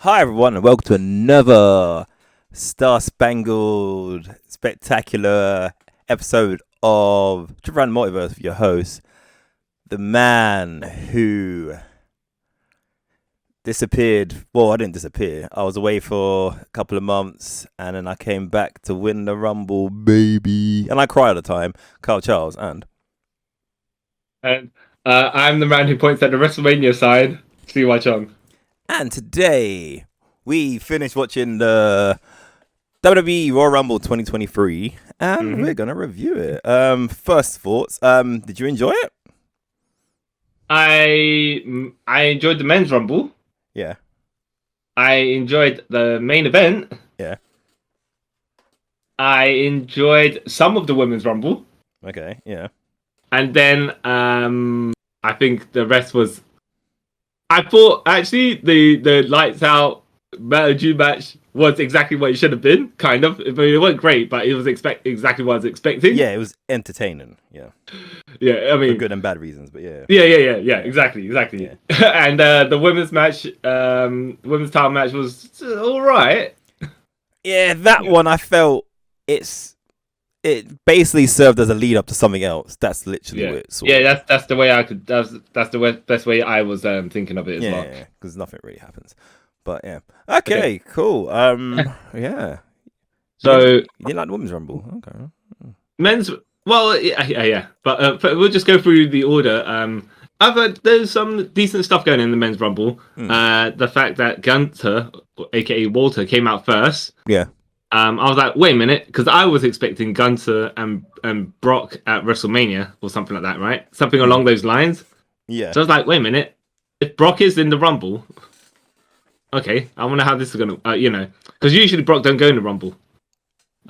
Hi everyone and welcome to another star-spangled, spectacular episode of Triple Multiverse with your host, the man who disappeared. Well, I didn't disappear. I was away for a couple of months and then I came back to win the Rumble, baby. And I cried at the time. Carl Charles and I'm the man who points at the WrestleMania side, CY Chung. And today, we finished watching the WWE Royal Rumble 2023, and we're going to review it. First thoughts, did you enjoy it? I enjoyed the men's Rumble. Yeah. I enjoyed the main event. Yeah. I enjoyed some of the women's Rumble. Okay, yeah. And then I think the rest was... I thought, actually, the Lights Out Metal Drew match was exactly what it should have been, kind of. I mean, it wasn't great, but it was exactly what I was expecting. Yeah, it was entertaining, yeah. Yeah, I mean... For good and bad reasons, but yeah. Yeah, exactly. Yeah. And the women's match, women's title match was all right. Yeah, that one I felt it basically served as a lead up to something else. That's literally what it sort of. That's the way I could. That's the best way I was thinking of it as well. Yeah, because nothing really happens. But yeah, okay, cool. Yeah. So you didn't like the women's rumble, okay? Men's, well, yeah. But we'll just go through the order. I've heard there's some decent stuff going in the men's rumble. The fact that Gunther, aka Walter, came out first. Yeah. I was like, wait a minute, because I was expecting Gunther and Brock at WrestleMania or something like that, right? Something along those lines. Yeah. So I was like, wait a minute, if Brock is in the Rumble, okay, I wonder how this is gonna, because usually Brock don't go in the Rumble.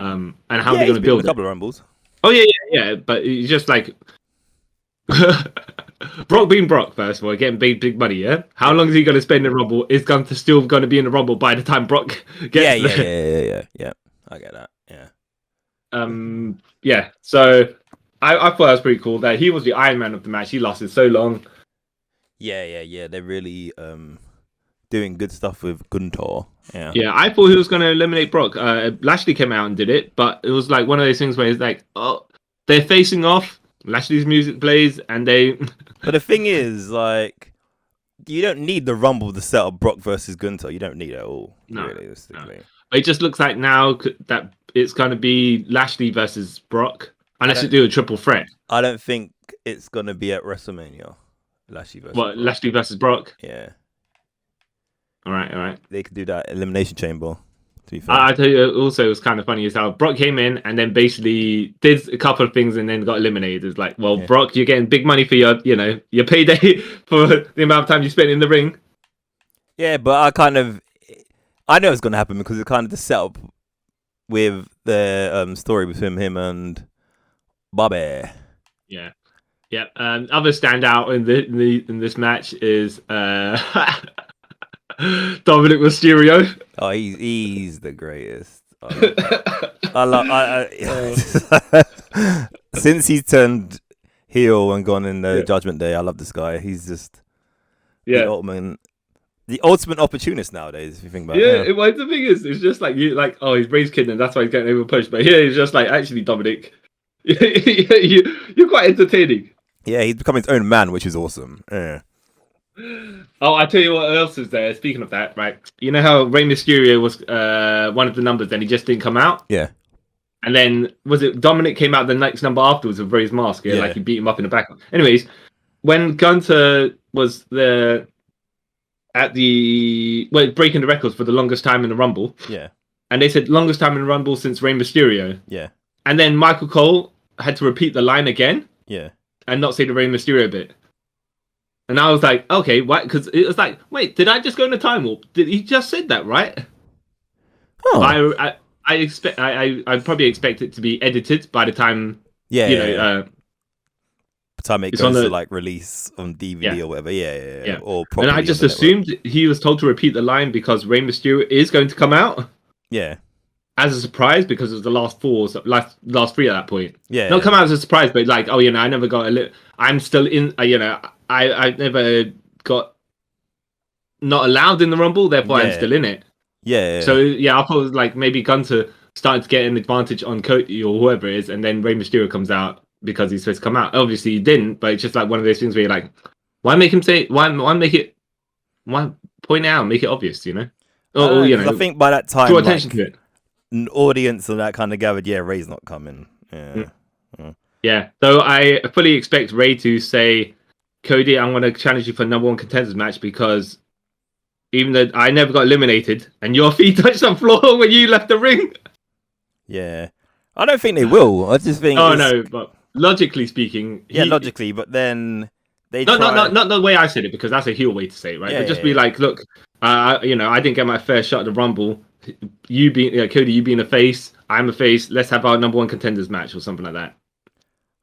And how they're gonna build a couple of Rumbles. Oh yeah, but it's just like Brock being Brock, first of all, getting big money, yeah? How long is he going to spend in the Rumble? Is Gunther still going to be in the Rumble by the time Brock gets there? Yeah. I get that, yeah. Yeah, so I thought that was pretty cool that he was the Iron Man of the match. He lasted so long. Yeah. They're really doing good stuff with Gunther. Yeah, I thought he was going to eliminate Brock. Lashley came out and did it, but it was like one of those things where it's like, oh, they're facing off. Lashley's music plays, and they... But the thing is, like, you don't need the Rumble to set up Brock versus Gunther. You don't need it at all, realistically. No. But it just looks like now that it's going to be Lashley versus Brock, unless you do a triple threat. I don't think it's going to be at WrestleMania. Lashley versus Brock. Lashley versus Brock? Yeah. All right. They could do that Elimination Chamber. To be fair. I tell you, also, it was kind of funny as how Brock came in and then basically did a couple of things and then got eliminated. It's like, well, Brock, you're getting big money for your payday for the amount of time you spent in the ring. Yeah, but I know it's going to happen because it's kind of the setup with the story between him and Bobby. Yeah. Other standout in this match is Dominic Mysterio. Oh, he's the greatest. Since he's turned heel and gone in the Judgment Day, I love this guy. He's just the ultimate opportunist nowadays. If you think about it. Yeah. The thing is, it's just like he's Ray's kid and that's why he's getting over pushed. But here he's just like, actually, Dominic, you're quite entertaining. Yeah, he's become his own man, which is awesome. Yeah. Oh, I tell you what else is there. Speaking of that, right? You know how Rey Mysterio was one of the numbers, then he just didn't come out. Yeah. And then was it Dominic came out the next number afterwards with Rey's mask? Yeah, like he beat him up in the back. Anyways, when Gunther was breaking the records for the longest time in the Rumble. Yeah. And they said longest time in the Rumble since Rey Mysterio. Yeah. And then Michael Cole had to repeat the line again. Yeah. And not say the Rey Mysterio bit. And I was like, okay, what? Because it was like, wait, did I just go in a time warp? Did he just said that, right? Oh. I probably expect it to be edited by the time, by the time it goes to like release on DVD or whatever. Yeah. Or and I just assumed he was told to repeat the line because Rey Mysterio is going to come out. Yeah. As a surprise because it was the last last three at that point. Yeah. Not come out as a surprise, but like, I never got I'm still in, I never got not allowed in the Rumble, therefore I'm Yeah. still in it. Yeah. So yeah, I thought like maybe Gunter started to get an advantage on Cody or whoever it is, and then Rey Mysterio comes out because he's supposed to come out. Obviously he didn't, but it's just like one of those things where you're like, why make him say? Why point it out, make it obvious, you know? Or you know, I think by that time, draw attention to it. An audience and that kind of gathered. Yeah, Ray's not coming. Yeah. Yeah. So I fully expect Ray to say, Cody, I'm going to challenge you for number one contenders match because even though I never got eliminated and your feet touched the floor when you left the ring. Yeah. I don't think they will. I just think. Oh no, but logically speaking, logically, but then they not the way I said it because that's a heel way to say it, right? Yeah, But just be like, look, you know, I didn't get my fair shot at the Rumble. You being Cody, you being a face, I'm a face. Let's have our number one contenders match or something like that.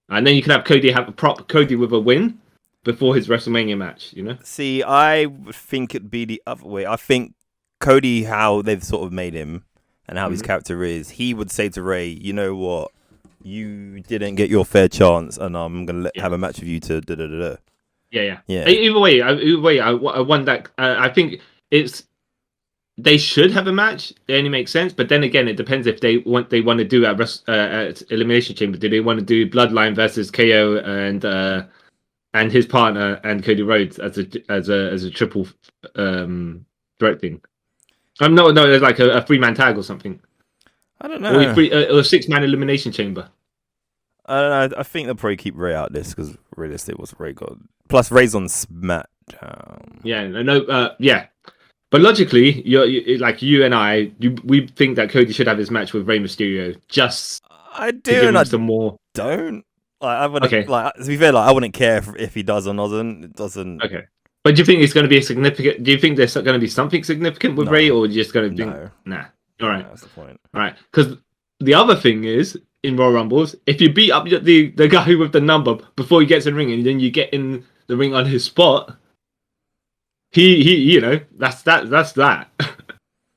And then you can have Cody have a prop Cody with a win before his WrestleMania match, you know? See, I think it'd be the other way. I think Cody, how they've sort of made him and how his character is, he would say to Ray, you know what? You didn't get your fair chance and I'm going to have a match with you to da-da-da-da. Yeah. Yeah. Either way, I want that. I think they should have a match. It only makes sense. But then again, it depends if they want to do at Elimination Chamber. Do they want to do Bloodline versus KO and his partner and Cody Rhodes as a triple threat thing? No, there's like a 3-man tag or something. I don't know. Or a 6-man Elimination Chamber. I don't know. I think they'll probably keep Ray out of this because realistically, what's Ray got? Plus, Ray's on SmackDown. Yeah. But logically, you and I, we think that Cody should have his match with Rey Mysterio. Just I do, to give and him I some more. don't. Like, I wouldn't. Okay. Like, to be fair, like I wouldn't care if he does or doesn't. It doesn't. Okay. But do you think it's going to be significant? Do you think there's going to be something significant with Ray, or just going to be nah? All right. That's the point. All right. Because the other thing is in Royal Rumbles, if you beat up the guy with the number before he gets in the ring, and then you get in the ring on his spot. He, you know, that's that.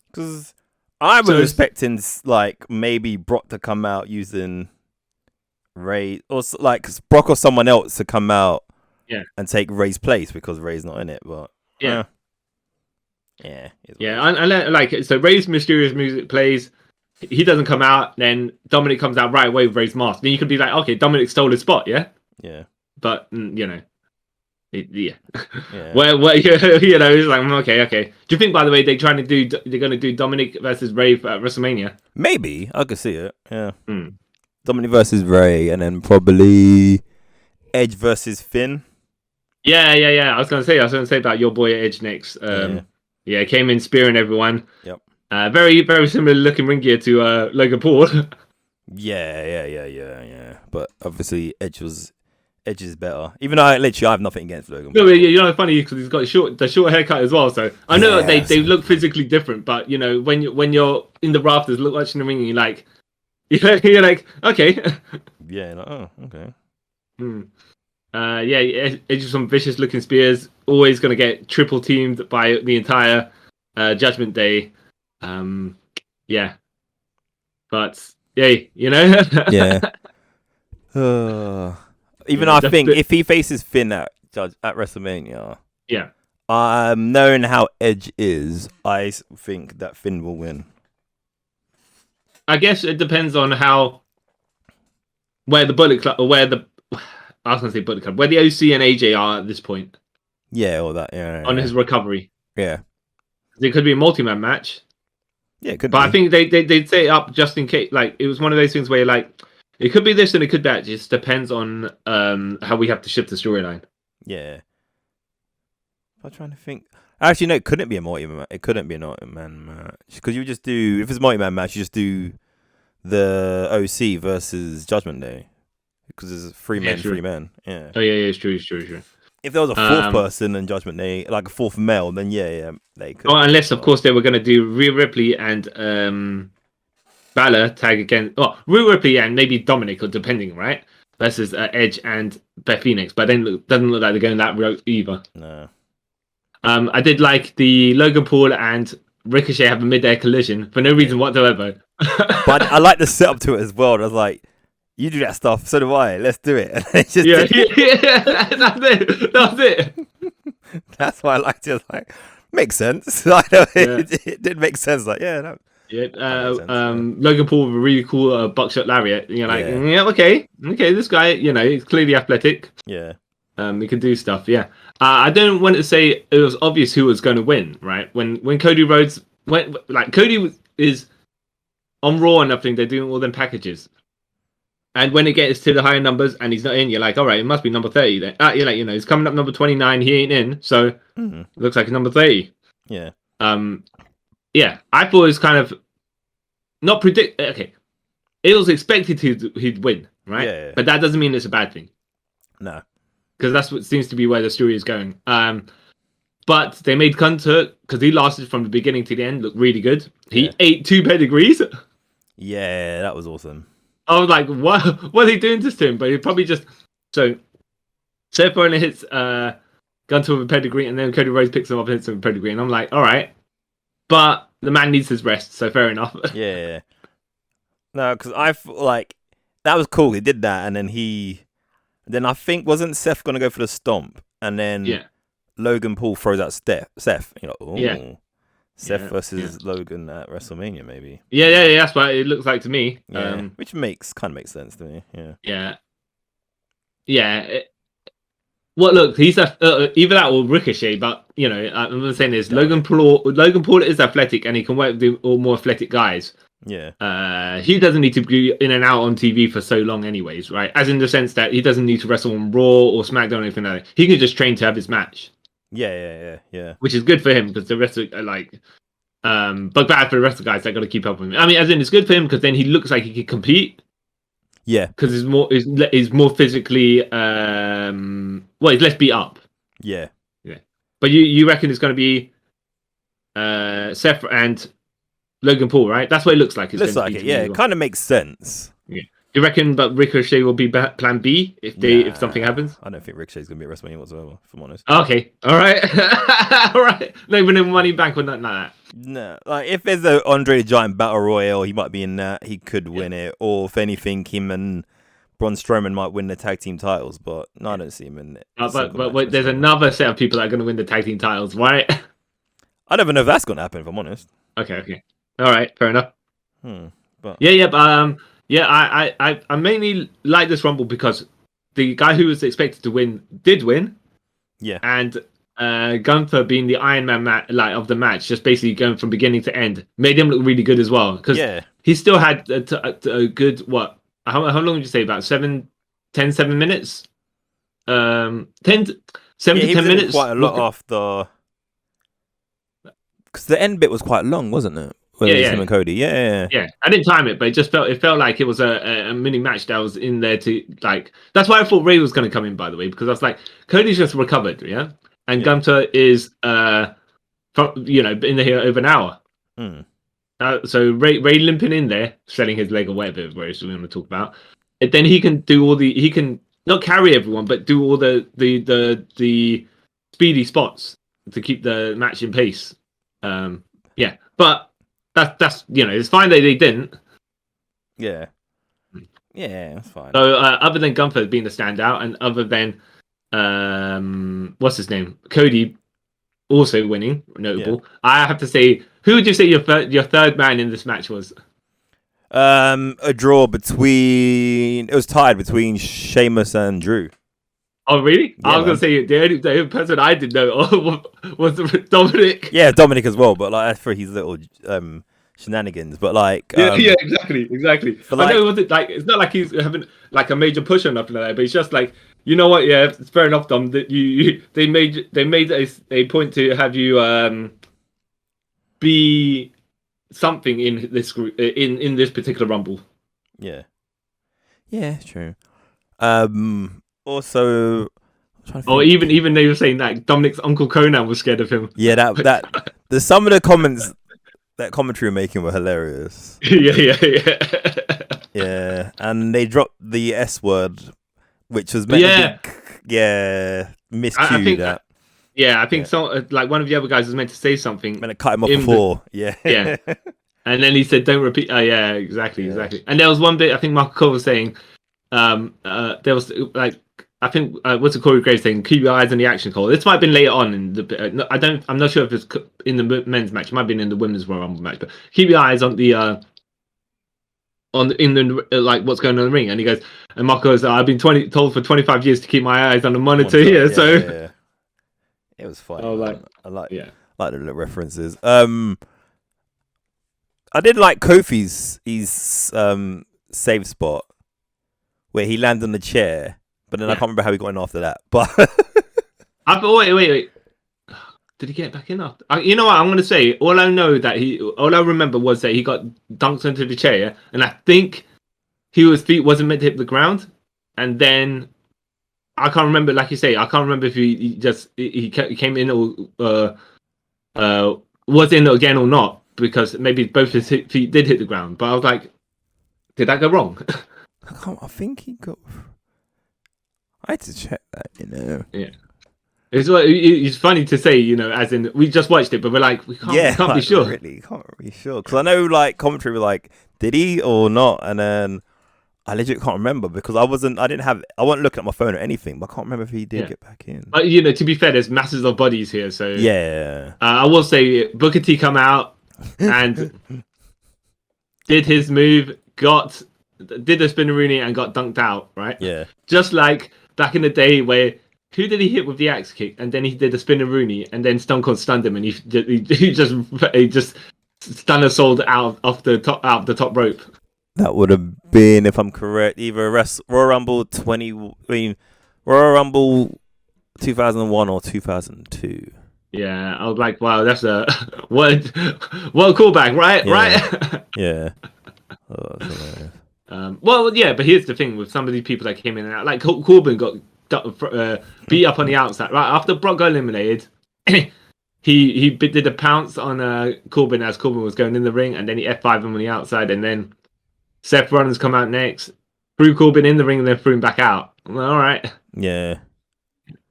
Because I was expecting like maybe Brock to come out using Ray, or like Brock or someone else to come out, and take Ray's place because Ray's not in it. But yeah. And like so, Ray's mysterious music plays. He doesn't come out, then Dominic comes out right away with Ray's mask. Then you could be like, okay, Dominic stole his spot, yeah. But you know. Well, you know, it's like okay. Do you think, by the way, they're going to do Dominic versus Ray at WrestleMania? Maybe I could see it. Yeah, Dominic versus Ray, and then probably Edge versus Finn. Yeah. I was going to say about your boy Edge next. Came in spearing everyone. Yep. Very, very similar looking ring gear to Logan Paul. Yeah. But obviously Edge is better. Even though I have nothing against Logan. No, you know, it's funny because he's got the short haircut as well. So I know they look physically different, but you know, when you're in the rafters, watching the ring, and you're like, okay. Okay. Edge some vicious looking spears. Always gonna get triple teamed by the entire Judgment Day. But you know. Even I think if he faces Finn at WrestleMania, knowing how Edge is, I think that Finn will win. I guess it depends on where the Bullet Club or where the OC and AJ are at this point. Yeah, or that. On his recovery. Yeah. There could be a multi-man match. Yeah, it could. But I think they'd set it up just in case. Like it was one of those things where you're like. It could be this and it could be that. It just depends on how we have to shift the storyline. Yeah. I'm trying to think. Actually, no, it couldn't be a multi-man. It couldn't be a multi-man match. Because you just do... If it's a multi-man match, you just do the OC versus Judgment Day. Because there's 3 men. Yeah. Oh, yeah, it's true. If there was a fourth person in Judgment Day, like a fourth male, then they could. Oh, unless, of course, they were going to do Rhea Ripley and... Balor tag again. Oh, Rhea Ripley and maybe Dominic, or depending, right? Versus Edge and Beth Phoenix, but then doesn't look like they're going that route either. No. I did like the Logan Paul and Ricochet have a mid-air collision for no reason whatsoever. But I like the setup to it as well. I was like, you do that stuff, so do I. Let's do it. That's it. That's it. That's why I liked it. Like, makes sense. I know Yeah. it did make sense. Like, yeah, that Yeah, makes sense. Yeah. Logan Paul with a really cool buckshot lariat. And you're like, Yeah. yeah, okay, this guy, he's clearly athletic. Yeah. He can do stuff. Yeah, I don't want to say it was obvious who was going to win, right? When Cody Rhodes went, like is on Raw and everything, they're doing all them packages. And when it gets to the higher numbers and he's not in, you're like, all right, it must be number 30 then. You're like, he's coming up number 29, he ain't in, so it looks like it's number 30. Yeah. Yeah, I thought it was kind of not predict. Okay, it was expected he'd win, right? Yeah. But that doesn't mean it's a bad thing. No. Because that's what seems to be where the story is going. But they made Gunter, because he lasted from the beginning to the end, look really good. He ate 2 pedigrees. Yeah, that was awesome. I was like, what are they doing this to him? But he probably just... So, Seth Rollins hits Gunter with a pedigree, and then Cody Rhodes picks him up and hits him with a pedigree. And I'm like, all right. But the man needs his rest, so fair enough. Yeah. No, because like, that was cool. He did that, and then I think, wasn't Seth going to go for the stomp? And then Logan Paul throws out Seth. You're like, oh. Seth versus Logan at WrestleMania, maybe. Yeah, that's what it looks like to me. Yeah, which kind of makes sense to me. Yeah. Well, look, he's either that or Ricochet, but I'm saying is Logan Paul is athletic and he can work with all more athletic guys. Yeah. He doesn't need to be in and out on TV for so long, anyways, right? As in the sense that he doesn't need to wrestle on Raw or SmackDown or anything like that. He can just train to have his match. Yeah. Which is good for him because the rest of but bad for the rest of the guys that got to keep up with him. I mean, as in it's good for him because then he looks like he can compete. Yeah, because he's more physically he's less beat up. Yeah. But you reckon it's going to be Seth and Logan Paul, right? That's what it looks like. It looks like it. Yeah, it kind of makes sense. Yeah. You reckon, but Ricochet will be Plan B if something happens? I don't think Ricochet's gonna be at WrestleMania whatsoever. If I'm honest. Okay, all right, all right. Not even in Money Bank or nothing like that. No, like if there's a Andre the Giant Battle Royale, he might be in that. He could win it, or if anything, him and Braun Strowman might win the tag team titles. But no, I don't see him in it. But there's another set of people that are going to win the tag team titles, right? I don't even know if that's gonna happen. If I'm honest. Okay. All right, fair enough. But I mainly like this Rumble because the guy who was expected to win did win. Yeah. And Gunther being the Iron Man of the match, just basically going from beginning to end, made him look really good as well. Because he still had a good, what? How long would you say? About 7 minutes? 7 to 10 minutes? Quite a lot after. Because the end bit was quite long, wasn't it? Him and Cody. Yeah. I didn't time it, but it felt like it was a mini match that was in there to like. That's why I thought Ray was going to come in, by the way, because I was like, Cody's just recovered, and Gunther is been in here over an hour. So Ray limping in there, selling his leg or whatever we want to talk about, and then he can do he can not carry everyone, but do all the speedy spots to keep the match in pace. But that's it's fine that they didn't. Yeah, that's fine. So other than Gunther being the standout, and other than what's his name, Cody also winning, notable. I have to say, who would you say your third man in this match was? A draw between. It was tied between Sheamus and Drew. Oh really? Yeah, I was gonna say the only person I didn't know was Dominic. Yeah, Dominic as well, but like for his little shenanigans. But like exactly. But I know it wasn't like it's not like he's having like a major push or nothing like that, but it's just like, you know what? Yeah, it's fair enough, Dom. That they made a point to have you be something in this group in this particular Rumble. Yeah, true. Also, even they were saying that Dominic's Uncle Conan was scared of him. Yeah, that there's some of the comments that commentary were making were hilarious. Yeah, and they dropped the S word, which was meant to be miscued that. I think so. Like one of the other guys was meant to say something. Meant to cut him off before. Yeah. And then he said, "Don't repeat." Exactly. And there was one bit I think Michael Cole was saying. There was like I think what's the Corey Graves thing? Keep your eyes on the action call. This might have been later on in the. I'm not sure if it's in the men's match. It might have been in the women's Royal Rumble match. But keep your eyes on the in the like what's going on in the ring. And he goes, and Mark goes, I've been told for 25 years to keep my eyes on the monitor here. Yeah, so yeah. It was funny. I like the little references. I did like Kofi's save spot where he landed on the chair, but then I can't remember how he got in after that. But wait. Did he get back in after? You know what? I'm gonna say all I remember was that he got dunked into the chair, and I think his feet wasn't meant to hit the ground, and then I can't remember. Like you say, I can't remember if he came in or was in again or not, because maybe both his feet did hit the ground. But I was like, did that go wrong? I think he got. I had to check that, Yeah. It's funny to say, as in we just watched it, but we're like, we can't be sure. Really, can't be sure. Because I know, like, commentary were like, did he or not? And then I legit can't remember because I wasn't looking at my phone or anything, but I can't remember if he did get back in. But, to be fair, there's masses of bodies here, so. Yeah. I will say, Booker T come out and did his move, did the spinneroonie and got dunked out, right? Yeah. Just like back in the day where who did he hit with the axe kick, and then he did the spinneroonie, and then Stone Cold stunned him, and he just stunner sold out of the top rope. That would have been, if I'm correct, either Royal Rumble 2001 or 2002. Yeah, I was like, wow, that's a what callback, right? Yeah. Right? Yeah. Oh, that's hilarious. Well, yeah, but here's the thing with some of these people that came in and out. Like Corbin got beat up on the outside. Right after Brock got eliminated, he did a pounce on Corbin as Corbin was going in the ring, and then he F5'd him on the outside, and then Seth Rollins come out next, threw Corbin in the ring, and then threw him back out. Well, all right. Yeah.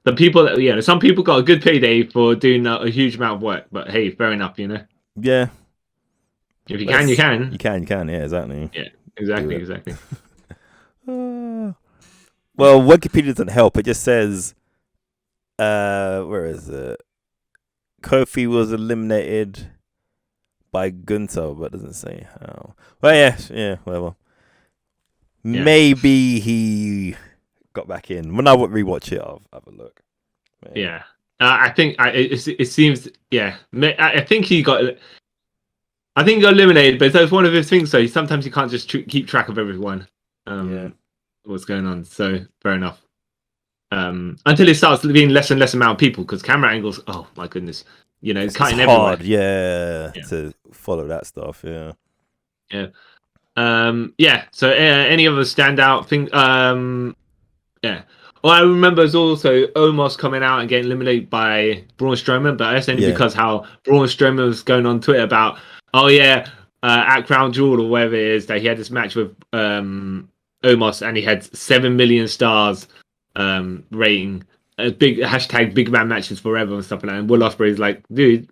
The people that some people got a good payday for doing a huge amount of work, but hey, fair enough, Yeah. If you can, you can. You can. Yeah, exactly. Yeah, exactly. Well, Wikipedia doesn't help. It just says, where is it? Kofi was eliminated by Gunther, but it doesn't say how. Well, yeah, whatever. Yeah. Maybe he got back in. When I rewatch it, I'll have a look. Maybe. Yeah, I think it seems. Yeah, I think he got. I think he got eliminated, but that's one of his things. So sometimes you can't just keep track of everyone. What's going on? So fair enough. Until it starts being less and less amount of people, because camera angles. Oh my goodness, it's cutting hard, everywhere. Yeah, to follow that stuff. Yeah. So any other standout thing? Yeah. Well, I remember there's also Omos coming out and getting eliminated by Braun Strowman, but that's only because how Braun Strowman was going on Twitter about, at Crown Jewel or wherever it is, that he had this match with Omos and he had 7 million stars rating, a big hashtag big man matches forever and stuff like that. And Will Ospreay's like, dude,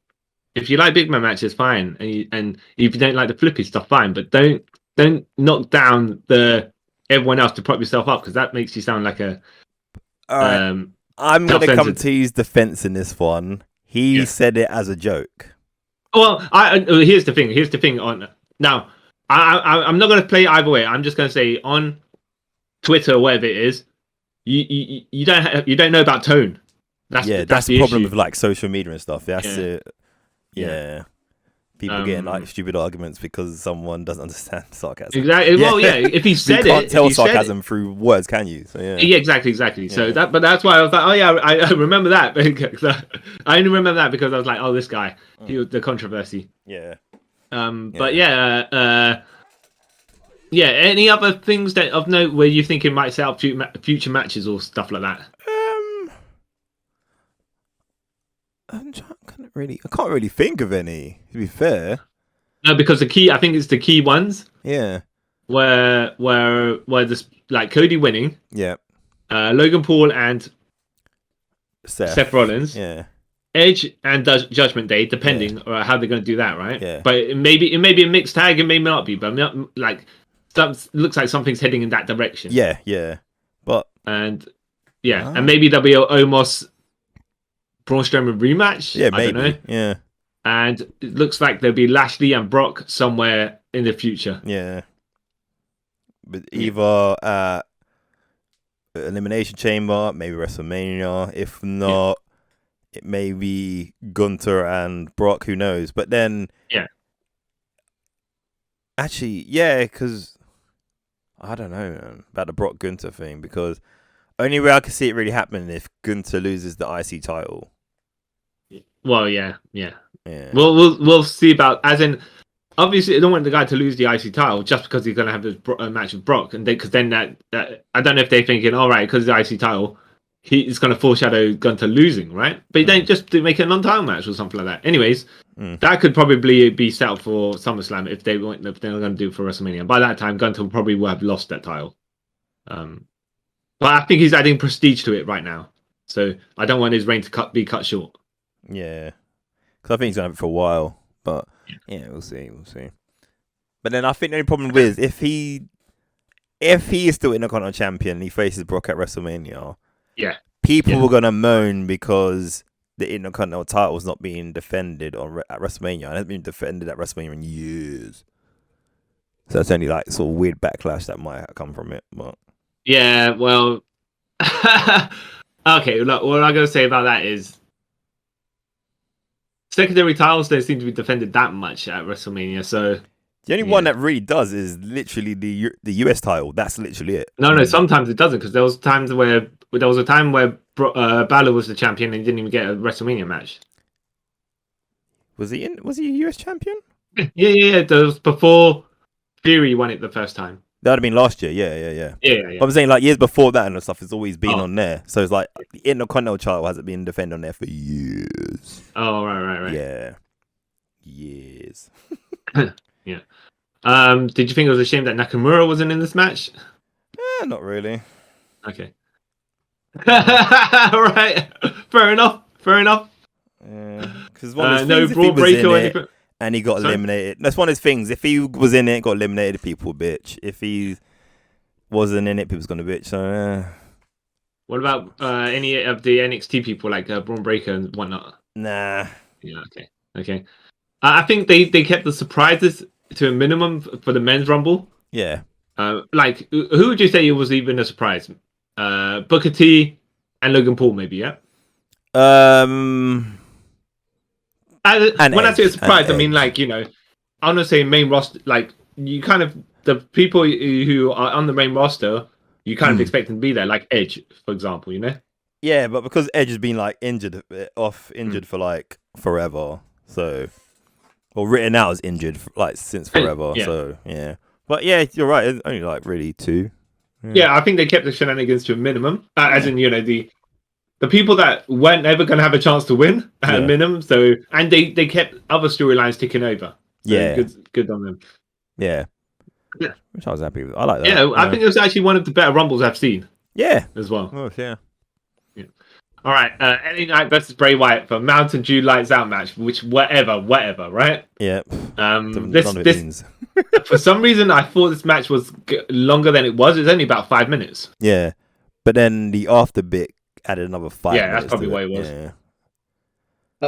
if you like big man matches, fine, and if you don't like the flippy stuff, fine, but don't knock down everyone else to prop yourself up, because that makes you sound like a. All right. I'm going to come to his defense in this one. He said it as a joke. Well, here's the thing. On now, I'm not going to play either way. I'm just going to say on Twitter or whatever it is, you don't know about tone. That's the problem with like social media and stuff. That's it. Yeah. People getting like stupid arguments because someone doesn't understand sarcasm. Exactly. Yeah. Well, if he said you can't tell sarcasm through words, can you? So, yeah, exactly. Yeah. So that's why I was like, oh yeah, I remember that. I only remember that because I was like, oh, this guy, he was the controversy. Yeah. But any other things that of note where you think it might set up future matches or stuff like that? I can't really think of any, to be fair. No, because I think it's the key ones. Yeah. Where this, like, Cody winning. Yeah. Logan Paul and Seth Rollins. Yeah. Edge and Judgment Day, depending on how they're going to do that, right? Yeah. But it may be a mixed tag, it may not be, but like looks like something's heading in that direction. Yeah. But and Yeah, and maybe there'll be an Omos Braun Strowman rematch. Yeah, I don't maybe. know. Yeah. And it looks like there'll be Lashley and Brock somewhere in the future. Yeah. But either Elimination Chamber, maybe WrestleMania. If not, it may be Gunther and Brock. Who knows? But then, actually, yeah, because I don't know, man, about the Brock Gunther thing. Because only way I can see it really happening if Gunther loses the IC title. Well, yeah. Yeah. We'll see about, as in, obviously, I don't want the guy to lose the IC title just because he's going to have a match with Brock, and because then that I don't know if they're thinking, all right, because the IC title, he's going to foreshadow Gunther losing, right? But you don't just make it a non-title match or something like that. Anyways, that could probably be set up for SummerSlam if they're going to do it for WrestleMania. And by that time, Gunther probably will have lost that title. But I think he's adding prestige to it right now, so I don't want his reign to be cut short. Yeah, because I think he's gonna have it for a while, but yeah, we'll see. But then I think the only problem with if he is still Intercontinental Champion and he faces Brock at WrestleMania, people were gonna moan because the Intercontinental title is not being defended at WrestleMania. It hasn't been defended at WrestleMania in years, so that's only like sort of weird backlash that might come from it. But yeah, well, okay. Look, what I'm gonna say about that is, secondary titles don't seem to be defended that much at WrestleMania, so the only one that really does is literally the US title. That's literally it. No, sometimes it doesn't, because there was a time where Balor was the champion and he didn't even get a WrestleMania match. Was he a US champion? Yeah. That was before Fury won it the first time. That would have been last year. Yeah. Yeah. I'm saying like years before that and stuff. It's always been on there. So it's like the Intercontinental title hasn't been defended on there for years. Oh, right. Yeah. Years. Yeah. Did you think it was a shame that Nakamura wasn't in this match? Not really. Okay. Right. Fair enough. Yeah. Because one of his no things, Braun breaker or anything. And he got eliminated. That's one of his things. If he was in it, got eliminated, people would bitch. If he wasn't in it, people's gonna bitch. So what about any of the NXT people like Braun Breaker and whatnot? Nah. Yeah. Okay. I think they kept the surprises to a minimum for the men's Rumble. Yeah. Like, who would you say was even a surprise? Booker T and Logan Paul, maybe. Yeah. When I say a surprise, I mean, like, I'm not saying main roster. Like, you kind of, the people who are on the main roster, you kind of expect them to be there, like Edge, for example. Yeah, but because Edge has been like injured for like forever, so written out as injured like since forever. So yeah, but yeah, you're right. It's only like really two. Yeah, I think they kept the shenanigans to a minimum, as in the people that weren't ever going to have a chance to win at a minimum. So, and they kept other storylines ticking over. So good on them. Yeah, which I was happy with. I like that. Yeah, I think it was actually one of the better Rumbles I've seen. Yeah, as well. Oh yeah. All right, LA Knight versus Bray Wyatt for Mountain Dew Lights Out match, which whatever, right? Yeah. This for some reason I thought this match was longer than it was. It was only about 5 minutes. Yeah, but then the after bit added another 5 minutes. Yeah, that's probably what it was. Yeah.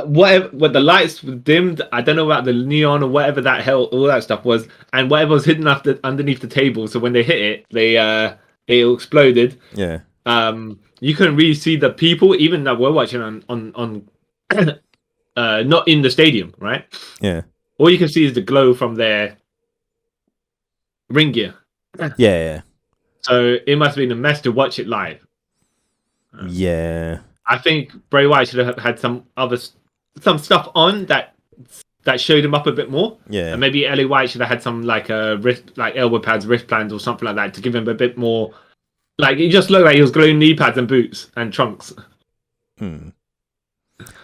When the lights were dimmed, I don't know about the neon or whatever that hell, all that stuff was, and whatever was hidden underneath the table. So when they hit it, it exploded. Yeah. You couldn't really see the people, even that we're watching on not in the stadium, right? Yeah. All you can see is the glow from their ring gear. Yeah. So it must have been a mess to watch it live. Yeah. I think Bray Wyatt should have had some stuff on that showed him up a bit more. Yeah. And maybe LA Wyatt should have had some wrist, like elbow pads, wrist plans, or something like that to give him a bit more. Like, it just looked like he was glowing knee pads and boots and trunks.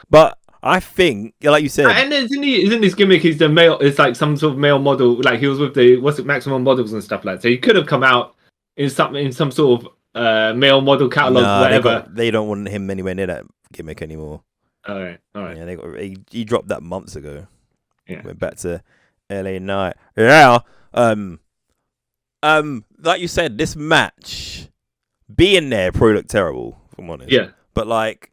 But I think, like you said, and isn't his gimmick? He's the male. It's like some sort of male model. Like, he was with the Maximum Models and stuff like that. So he could have come out in some sort of male model catalog, whatever. They don't want him anywhere near that gimmick anymore. All right. Yeah, he dropped that months ago. Yeah, went back to LA Knight. Yeah. Like you said, this match being there probably looked terrible if I'm honest. Yeah. But like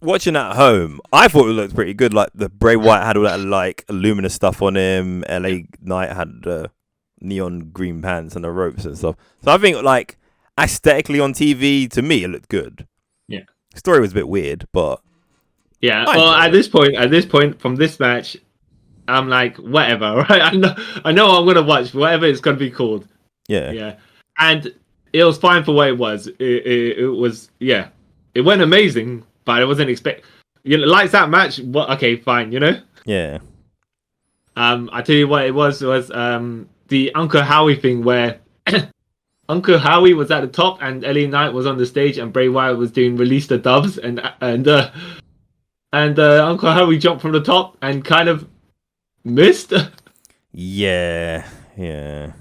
watching at home, I thought it looked pretty good. Like the Bray Wyatt had all that like luminous stuff on him. LA Knight had the neon green pants and the ropes and stuff. So I think like aesthetically on TV, to me, it looked good. Yeah. Story was a bit weird, but yeah. I Well, enjoyed at this point from this match, I'm like, whatever, right? I know what I'm gonna watch, whatever it's gonna be called. yeah. Yeah, and it was fine for what it was. It was, yeah, it went amazing, but I wasn't lights out match. What? Okay, fine. Yeah. I tell you what, it was the Uncle Howie thing where Uncle Howie was at the top and LA Knight was on the stage and Bray Wyatt was doing release the doves and Uncle Howie jumped from the top and kind of missed. Yeah. Yeah.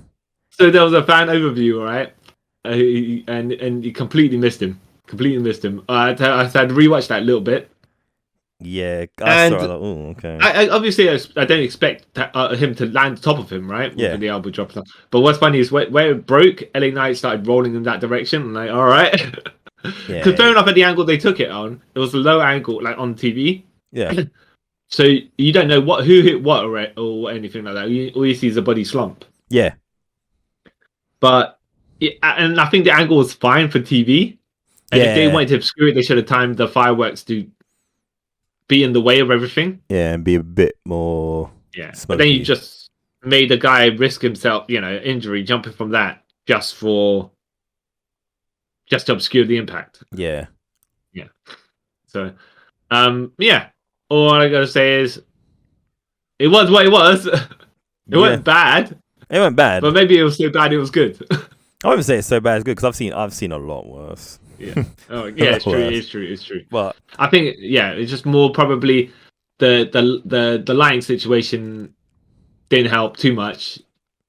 So there was a fan overview, right? And he completely missed him. I had to rewatch that a little bit. Yeah. And I saw it, like, oh, okay. I obviously I don't expect him to land top of him, right? Yeah. With the elbow drop. But what's funny is where it broke, LA Knight started rolling in that direction. I'm like, all right. Yeah. Because fair enough, at the angle they took it on, it was a low angle, like on TV. Yeah. So you don't know who hit what or anything like that. All you see is a body slump. Yeah. But and I think the angle was fine for TV. And if they wanted to obscure it, they should have timed the fireworks to be in the way of everything. Yeah, and be a bit more. Yeah, smoky. but then you just made a guy risk himself, injury, jumping from that just to obscure the impact. Yeah. Yeah. So, yeah. All I gotta say is, it was what it was. It wasn't bad. It went bad, but maybe it was so bad it was good. I wouldn't say it's so bad. It's good because I've seen a lot worse. Yeah. Oh, yeah. It's true. But I think, yeah, it's just more probably the lighting situation didn't help too much.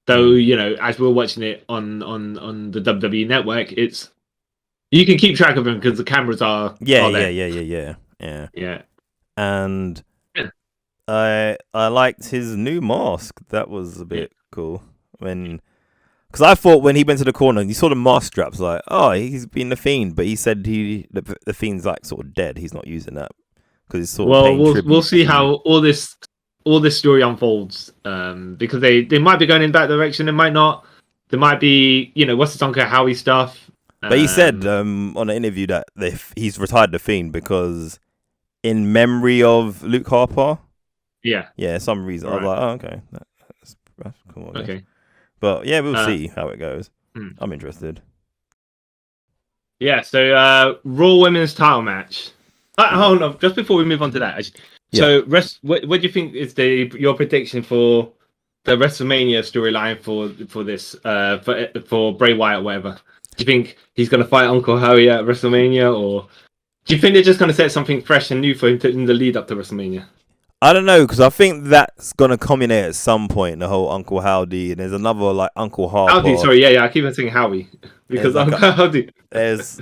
Though, as we were watching it on the WWE network, you can keep track of them because the cameras are there. Yeah. And I liked his new mask. That was a bit cool. Because I thought when he went to the corner, you saw the mask straps, like, oh, he's been the Fiend, but he said the Fiend's like sort of dead. He's not using that because it's sort of paying tribute. We'll see how all this story unfolds. Because they might be going in that direction, they might not. There might be, what's his Uncle Howie stuff. But he said on an interview that he's retired the Fiend because in memory of Luke Harper. Yeah, some reason. Right. I was like, oh, okay, that's cool. Okay. But yeah, we'll see how it goes. I'm interested. Yeah, so Raw Women's title match. Hold on, just before we move on to that. So, what do you think is your prediction for the WrestleMania storyline for this for Bray Wyatt or whatever? Do you think he's going to fight Uncle Howie at WrestleMania, or do you think they're just going to set something fresh and new for him in the lead up to WrestleMania? I don't know, because I think that's going to culminate at some point, the whole Uncle Howdy, and there's another, like, Uncle Harper. Howdy, sorry, yeah, I keep on saying Howie, because Uncle Howdy. There's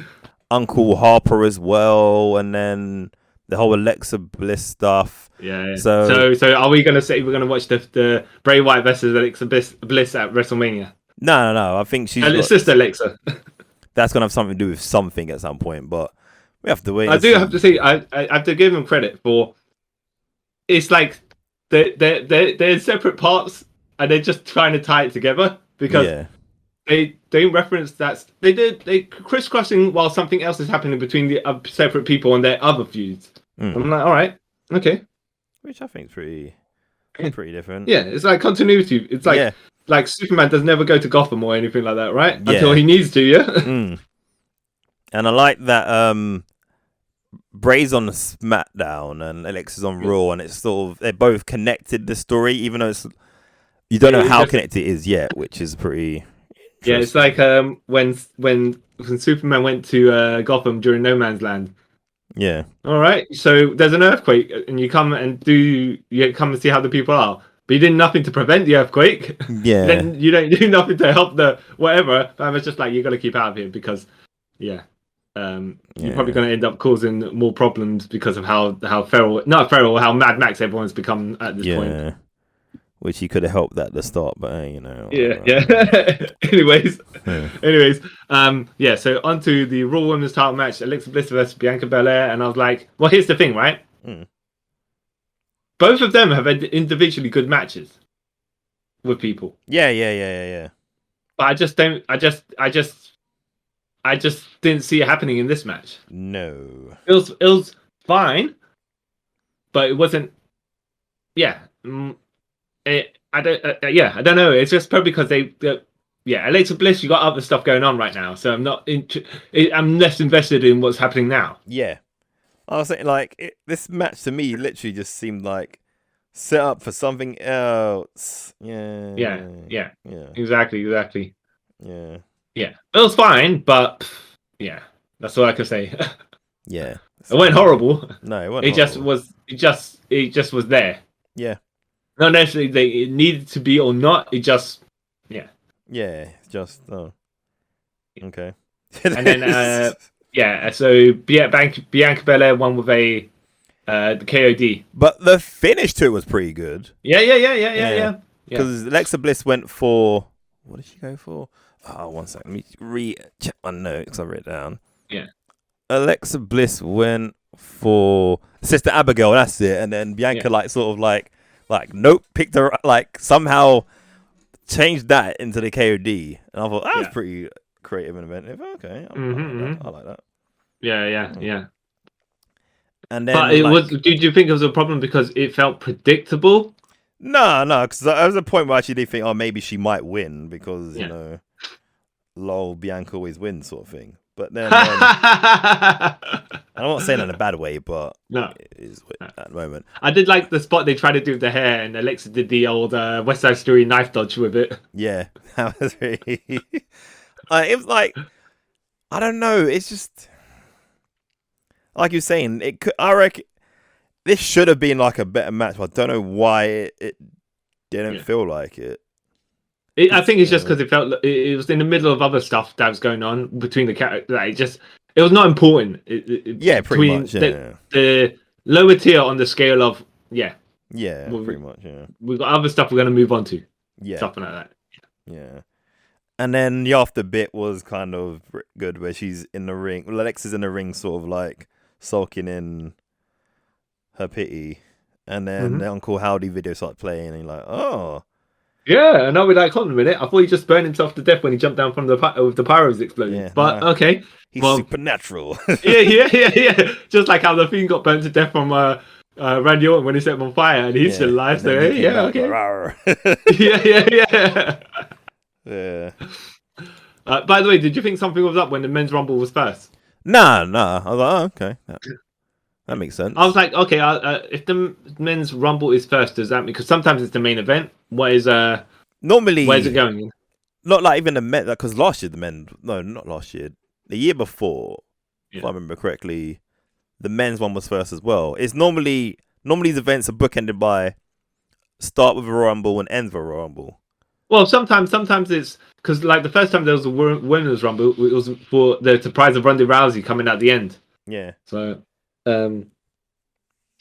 Uncle Harper as well, and then the whole Alexa Bliss stuff. Yeah. So are we going to say we're going to watch the Bray Wyatt versus Alexa Bliss at WrestleMania? No, I think she's sister Alexa. That's going to have something to do with something at some point, but we have to wait. I have to say, I have to give him credit for... It's like they're separate parts, and they're just trying to tie it together because they reference that they crisscrossing while something else is happening between the separate people and their other feuds. I'm like, all right, okay, which I think is pretty different. Yeah, it's like continuity. It's like Superman does never go to Gotham or anything like that, right? Until he needs to, yeah. And I like that. Bray's on SmackDown and Alexa's on Raw, and it's sort of they're both connected the story, even though you don't know how connected it is yet, which is pretty. Yeah, it's like when Superman went to Gotham during No Man's Land. Yeah. All right, so there's an earthquake, and you come and see how the people are, but you did nothing to prevent the earthquake. Yeah. Then you don't do nothing to help the whatever. But it's just like you got to keep out of here because, you're probably going to end up causing more problems because of how Mad Max everyone's become at this point. which he could have helped at the start, but you know. Yeah. anyways, Yeah. yeah. So on to the Raw Women's Title match: Alexa Bliss versus Bianca Belair, and I was like, well, here's the thing, right? Mm. Both of them have had individually good matches with people. Yeah. But I just don't. I just didn't see it happening in this match. No. It was fine, but it wasn't. Yeah. I don't know. It's just probably because Alexa Bliss, you got other stuff going on right now, so I'm less invested in what's happening now. Yeah. I was saying, like, this match to me literally just seemed like set up for something else. Yeah. Exactly. Yeah. Yeah, it was fine, but yeah, that's all I can say. Yeah. It went horrible. No, it wasn't. It just was there. Yeah. Not necessarily it needed to be or not. It just, yeah. Yeah, just okay. And then so Bianca Belair won with the KOD. But the finish to it was pretty good. Yeah. Because Alexa Bliss went for, what did she go for? Oh, 1 second. Let me re-check my notes because I wrote it down. Yeah. Alexa Bliss went for Sister Abigail. That's it. And then Bianca nope, picked her, like somehow changed that into the KOD. And I thought that was pretty creative and inventive. Okay, I like that. Yeah. And then, but did you think it was a problem because it felt predictable? No, because there was a point where I actually did think, oh, maybe she might win because you know, lol, Bianca always wins, sort of thing. But then, I'm not saying that in a bad way, but no, it is at the moment. I did like the spot they tried to do with the hair, and Alexa did the old West Side Story knife dodge with it. Yeah, that was really. It was like, I don't know. It's just like you're saying. I reckon this should have been like a better match, but I don't know why it didn't feel like it. I think it's just because it felt it was in the middle of other stuff that was going on between the characters. Like it was not important. Pretty much. The lower tier on the scale of pretty much. Yeah, we've got other stuff we're going to move on to. Yeah, something like that. Yeah, and then the after bit was kind of good, where she's in the ring. Well, Alexa's in the ring, sort of like sulking in her pity, and then the Uncle Howdy video started playing, and you're like, oh. Yeah, and I'll be like, hold on a minute. I thought he just burned himself to death when he jumped down from the with the pyros exploding. Yeah, but okay, he's supernatural. yeah. Just like how the Fiend got burnt to death from Randy Orton when he set him on fire, and he's still alive. So okay. Yeah. By the way, did you think something was up when the men's rumble was first? Nah. I was like, oh, okay. That makes sense. I was like, okay, if the men's rumble is first, does that mean, because sometimes it's the main event? What is normally? Where's it going? Not like even the men, because last year not last year, the year before, if I remember correctly, the men's one was first as well. It's normally these events are bookended by start with a Royal Rumble and end with a Royal Rumble. Well, sometimes it's because like the first time there was a women's rumble, it was for the surprise of Ronda Rousey coming at the end. Yeah. So.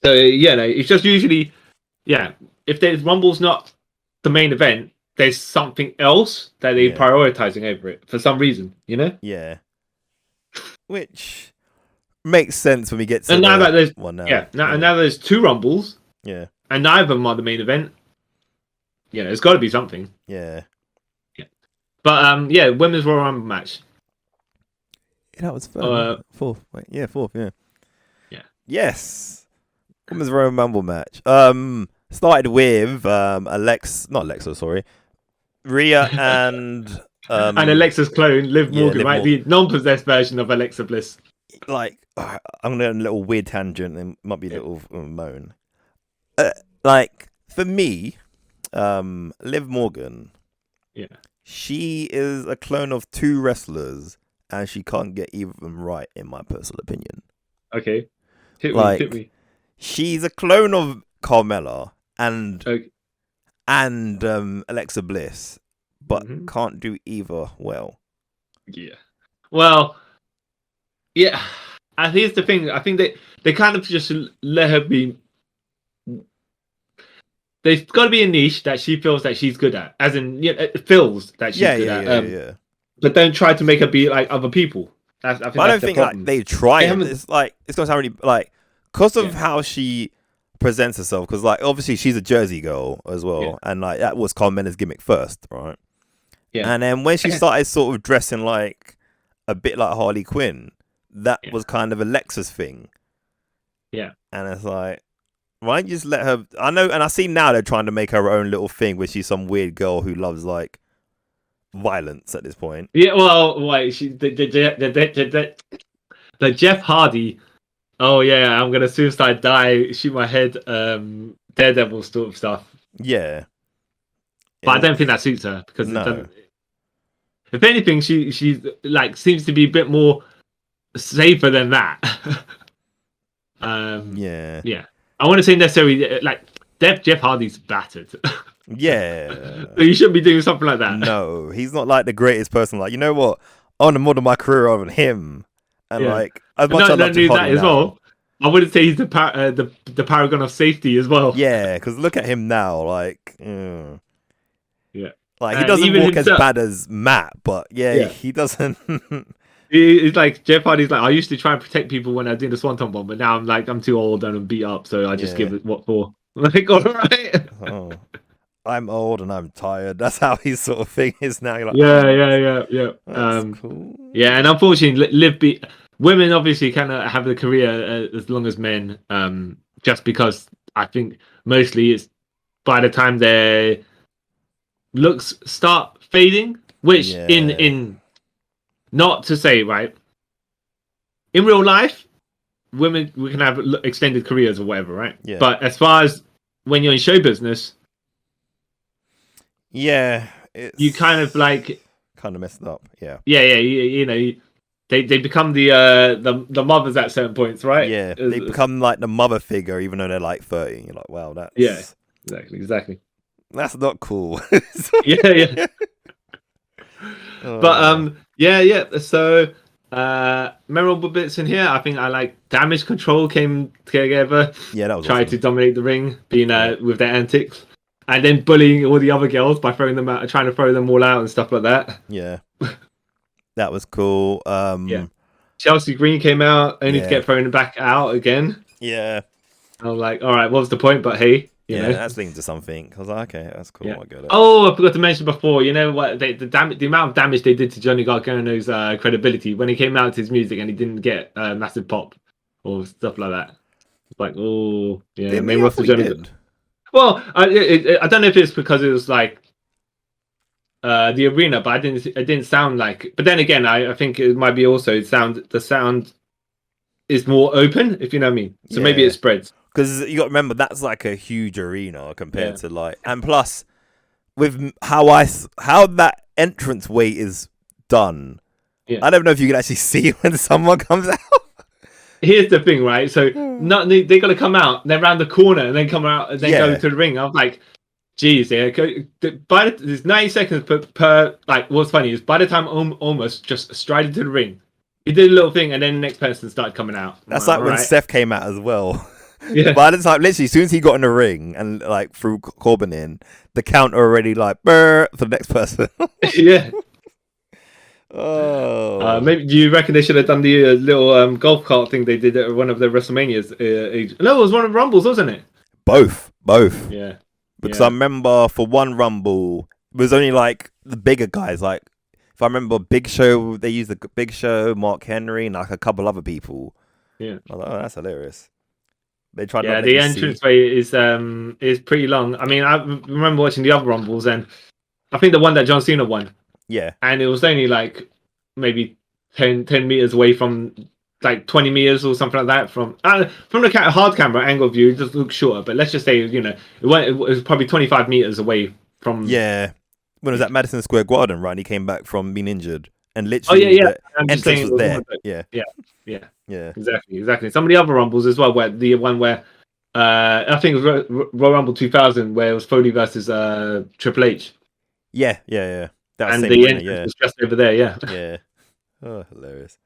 It's just usually, if there's Rumble's not the main event, there's something else that they're prioritizing over it for some reason, you know? Yeah. Which makes sense when we get to and now that there's one now. And now there's two Rumbles. Yeah. And neither of them are the main event. Yeah, there's got to be something. Yeah. But women's Royal Rumble match. That was fourth. Wait, fourth. Yeah. Yes. Women's Royal Rumble match. Started with Rhea and and Alexa's clone, Liv Morgan, right? The non-possessed version of Alexa Bliss. Like, I'm gonna go on a little weird tangent and might be a little moan. Like for me, Liv Morgan. Yeah. She is a clone of two wrestlers, and she can't get either of them right, in my personal opinion. Okay. Hit me. She's a clone of Carmella and Alexa Bliss, but can't do either well. Yeah. Well, yeah. And here's the thing. I think they kind of just let her be. there's got to be a niche that she feels that she's good at, as in feels that she's good at. Yeah. But don't try to make her be like other people. I think But I that's don't the think problem. like they try They it. haven't- It's like it's gonna sound really like because of how she presents herself. Because like obviously she's a Jersey girl as well, and like that was Carmena's gimmick first, right? Yeah. And then when she started sort of dressing like a bit like Harley Quinn, that was kind of a Lexus thing. Yeah. And it's like, why don't you just let her? I know, and I see now they're trying to make her own little thing where she's some weird girl who loves like violence at this point. Yeah, well, wait, the Jeff Hardy. Oh yeah, I'm gonna suicide die, shoot my head, Daredevil sort of stuff. Yeah, but I don't think that suits her because No. it doesn't. If anything, she like seems to be a bit more safer than that. Yeah. Yeah. I want to say necessarily like Jeff Hardy's battered. Yeah. So you shouldn't be doing something like that. No, he's not like the greatest person. Like, you know what? I want to model my career on him. And like, as much as I love do Jeff that Hardy as now, well. I wouldn't say he's the paragon of safety as well. Yeah, because look at him now. Like, Yeah. Like, he doesn't even walk himself- as bad as Matt, but he doesn't. It's like Jeff Hardy's like, I used to try and protect people when I did the Swanton Bomb, but now I'm too old and I'm beat up, so I just give it what for. Like, all right. Oh, I'm old and I'm tired. That's how his sort of thing is now. You're like, Yeah. That's cool. Yeah, and unfortunately, women obviously cannot have a career as long as men, just because I think mostly it's by the time their looks start fading, which in not to say, right, in real life, women, we can have extended careers or whatever, right? Yeah. But as far as when you're in show business, you kind of like messed up. Yeah. You know, they become the mothers at certain points, right? Yeah, they become like the mother figure, even though they're like 30. You're like, wow, that's exactly. That's not cool. Yeah. But So memorable bits in here. I think I like Damage Control came together. Yeah, that was tried awesome. to dominate the ring, being with their antics, and then bullying all the other girls by throwing them out, trying to throw them all out and stuff like that. Yeah, that was cool. Chelsea Green came out only to get thrown back out again. Yeah, I was like, all right, what was the point? But hey. You know? That's leading to something. I was like, okay, that's cool. I get it. Oh, I forgot to mention before. You know what? The amount of damage they did to Johnny Gargano's credibility when he came out to his music and he didn't get a massive pop or stuff like that. It's like, oh, yeah, maybe what's the Johnny? Well, I don't know if it's because it was like the arena, but it didn't sound like. But then again, I think it might be also the sound is more open, if you know what I mean. So maybe it spreads. Because you got to remember, that's like a huge arena compared to like, and plus with how that entrance way is done, I don't know if you can actually see when someone comes out. Here's the thing, right? So they got to come out, then round the corner, and then come out, and then go to the ring. I'm like, geez, there's 90 seconds per. Like, what's funny is by the time almost just strided to the ring, he did a little thing, and then the next person started coming out. That's like when Seth came out as well. Yeah. By the time, literally, as soon as he got in the ring and like threw Corbin in, the counter already like for the next person. Yeah. Oh. Maybe do you reckon they should have done the little golf cart thing they did at one of the WrestleManias? No, it was one of the Rumbles, wasn't it? Both. Yeah. Because I remember for one Rumble, it was only like the bigger guys. Like if I remember Big Show, they used the Big Show, Mark Henry, and like a couple other people. Yeah. I was like, oh, that's hilarious. They tried. Yeah, the entranceway is pretty long. I mean, I remember watching the other Rumbles, and I think the one that John Cena won. Yeah. And it was only like maybe 10 meters away from like 20 meters or something like that from the hard camera angle view. It just looks shorter, but let's just say it was probably 25 meters away from. Yeah. When it was at Madison Square Garden, right? And he came back from being injured, and literally, the entrance was there. Yeah. Exactly. Some of the other Rumbles as well, where the one where I think it was Royal Rumble 2000, where it was Foley versus Triple H. Yeah. That was and the entrance was just over there. Yeah. Oh, hilarious.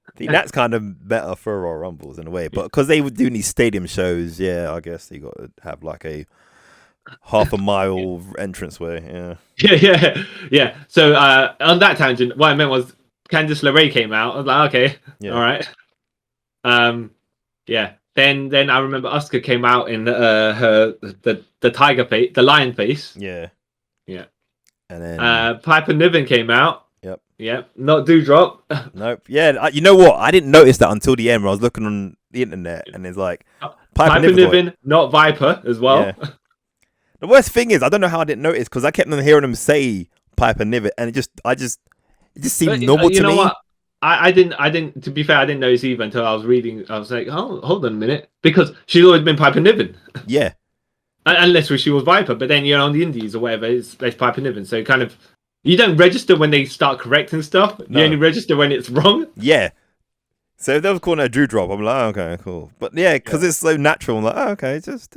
I think that's kind of better for Royal Rumbles in a way, but because they were doing these stadium shows, I guess you got to have like a half a mile entranceway. Yeah. Yeah. So on that tangent, what I meant was Candice LeRae came out. I was like, okay, Yeah. all right. Yeah. Then I remember Asuka came out in the tiger face, the lion face. Yeah. Yeah. And then Piper Niven came out. Yep. Yep. Not Dewdrop. Nope. Yeah. You know what? I didn't notice that until the end when I was looking on the internet, and it's like Piper Niven, not Viper as well. Yeah. The worst thing is, I don't know how I didn't notice because I kept on hearing them say Piper Niven, and it just seemed normal to me. You know what? I didn't. To be fair, I didn't notice either until I was reading. I was like, oh, hold on a minute, because she's always been Piper Niven. Yeah. Unless she was Viper, but then on the Indies or whatever, it's Piper Niven. So kind of, you don't register when they start correcting stuff. No. You only register when it's wrong. Yeah. So if they was calling her Dewdrop, I'm like, oh, okay, cool. But yeah, because it's so natural, I'm like, oh, okay, just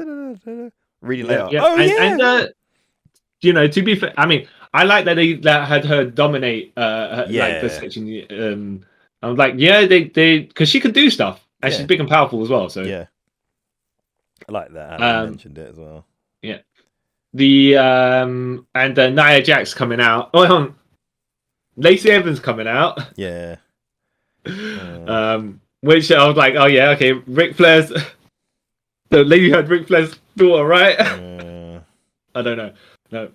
reading later. Yeah. Oh, and to be fair, I mean, I like that they had her dominate like the section. I was like, yeah, they because she could do stuff, and she's big and powerful as well. So yeah, I like that. I mentioned it as well. Yeah, the and Nia Jax coming out. Oh, hold on. Lacey Evans coming out. Yeah. Which I was like, oh yeah, okay, Ric Flair's the lady had Ric Flair's daughter, right? I don't know, no,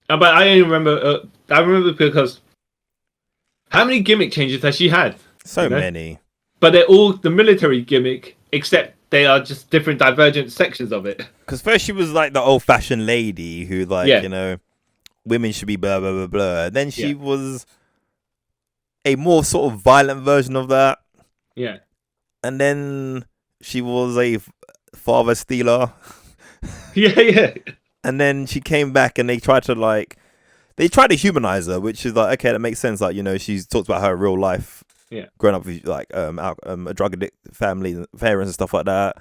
but I only remember. I remember because how many gimmick changes has she had? So many, but they're all the military gimmick, except they are just different divergent sections of it. Because first she was like the old-fashioned lady who, like, women should be blah blah blah blah. And then she was a more sort of violent version of that. Yeah. And then she was a father stealer. Yeah. And then she came back and they tried to humanize her, which is like, okay, that makes sense. Like, she's talked about her real life. Yeah. Growing up with like a drug addict family, parents and stuff like that.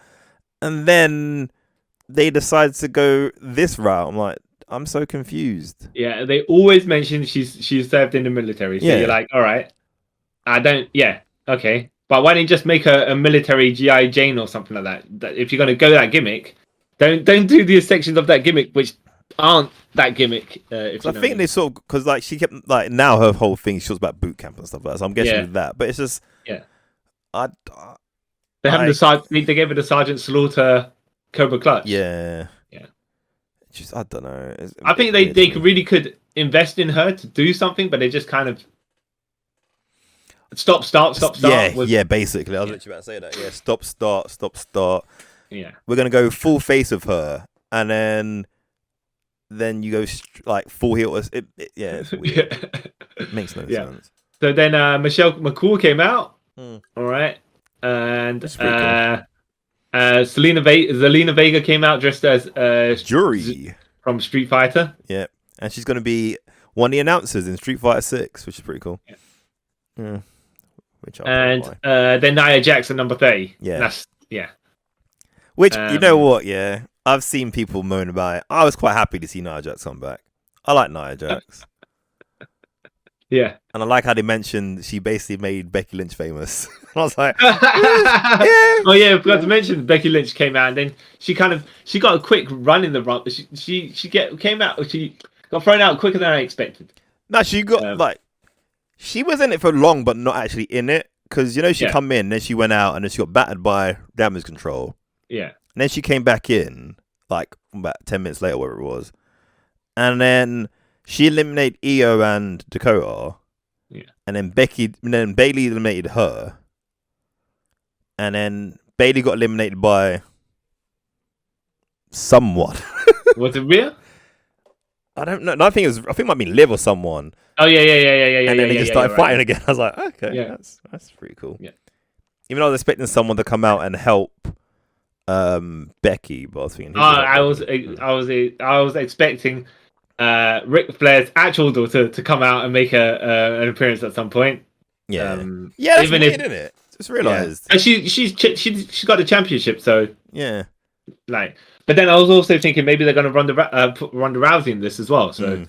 And then they decided to go this route. I'm like, I'm so confused. Yeah, they always mention she's served in the military. So you're like, all right, okay. But why don't you just make her a military GI Jane or something like that? If you're gonna go that gimmick, don't do these sections of that gimmick which aren't that gimmick. I think they sort of, because like she kept like, now her whole thing she talks about boot camp and stuff like that. So I'm guessing with that, but it's just they gave her the Sergeant Slaughter Cobra Clutch. Yeah. Just I don't know. I think they really could invest in her to do something, but they just kind of stop. Yeah, basically. I was literally about to say that. Yeah, stop, start. Yeah. We're gonna go full face of her, and then you go like full heel. It's weird. It makes no sense. So then Michelle McCool came out. All right, and Zelina Vega came out dressed as Jury from Street Fighter. Yeah, and she's going to be one of the announcers in Street Fighter 6, which is pretty cool. Yeah. Then Nia Jax at number 30. Yeah. Which, you know what? Yeah, I've seen people moan about it. I was quite happy to see Nia Jax come back. I like Nia Jax. Yeah. And I like how they mentioned she basically made Becky Lynch famous. I was like, Oh yeah, I forgot to mention Becky Lynch came out and then she got a quick run in the run. She came out. She got thrown out quicker than I expected. No, she got she was in it for long, but not actually in it because she come in, then she went out, and then she got battered by Damage Control. Yeah. And then she came back in like about 10 minutes later, whatever it was, and then she eliminated Io and Dakota. Yeah. And then Bayley eliminated her. And then Bayley got eliminated by someone. Was it Rhea? I don't know. No, I think it might be Liv or someone. Oh yeah. And then they just started fighting again. I was like, okay, that's pretty cool. Yeah. Even though I was expecting someone to come out and help Becky, but I was thinking. I was expecting Ric Flair's actual daughter to come out and make an appearance at some point. Yeah, that's even weird, isn't it? Just realised. And she's got the championship, so yeah. Like, but then I was also thinking maybe they're going to run Ronda Rousey in this as well. So,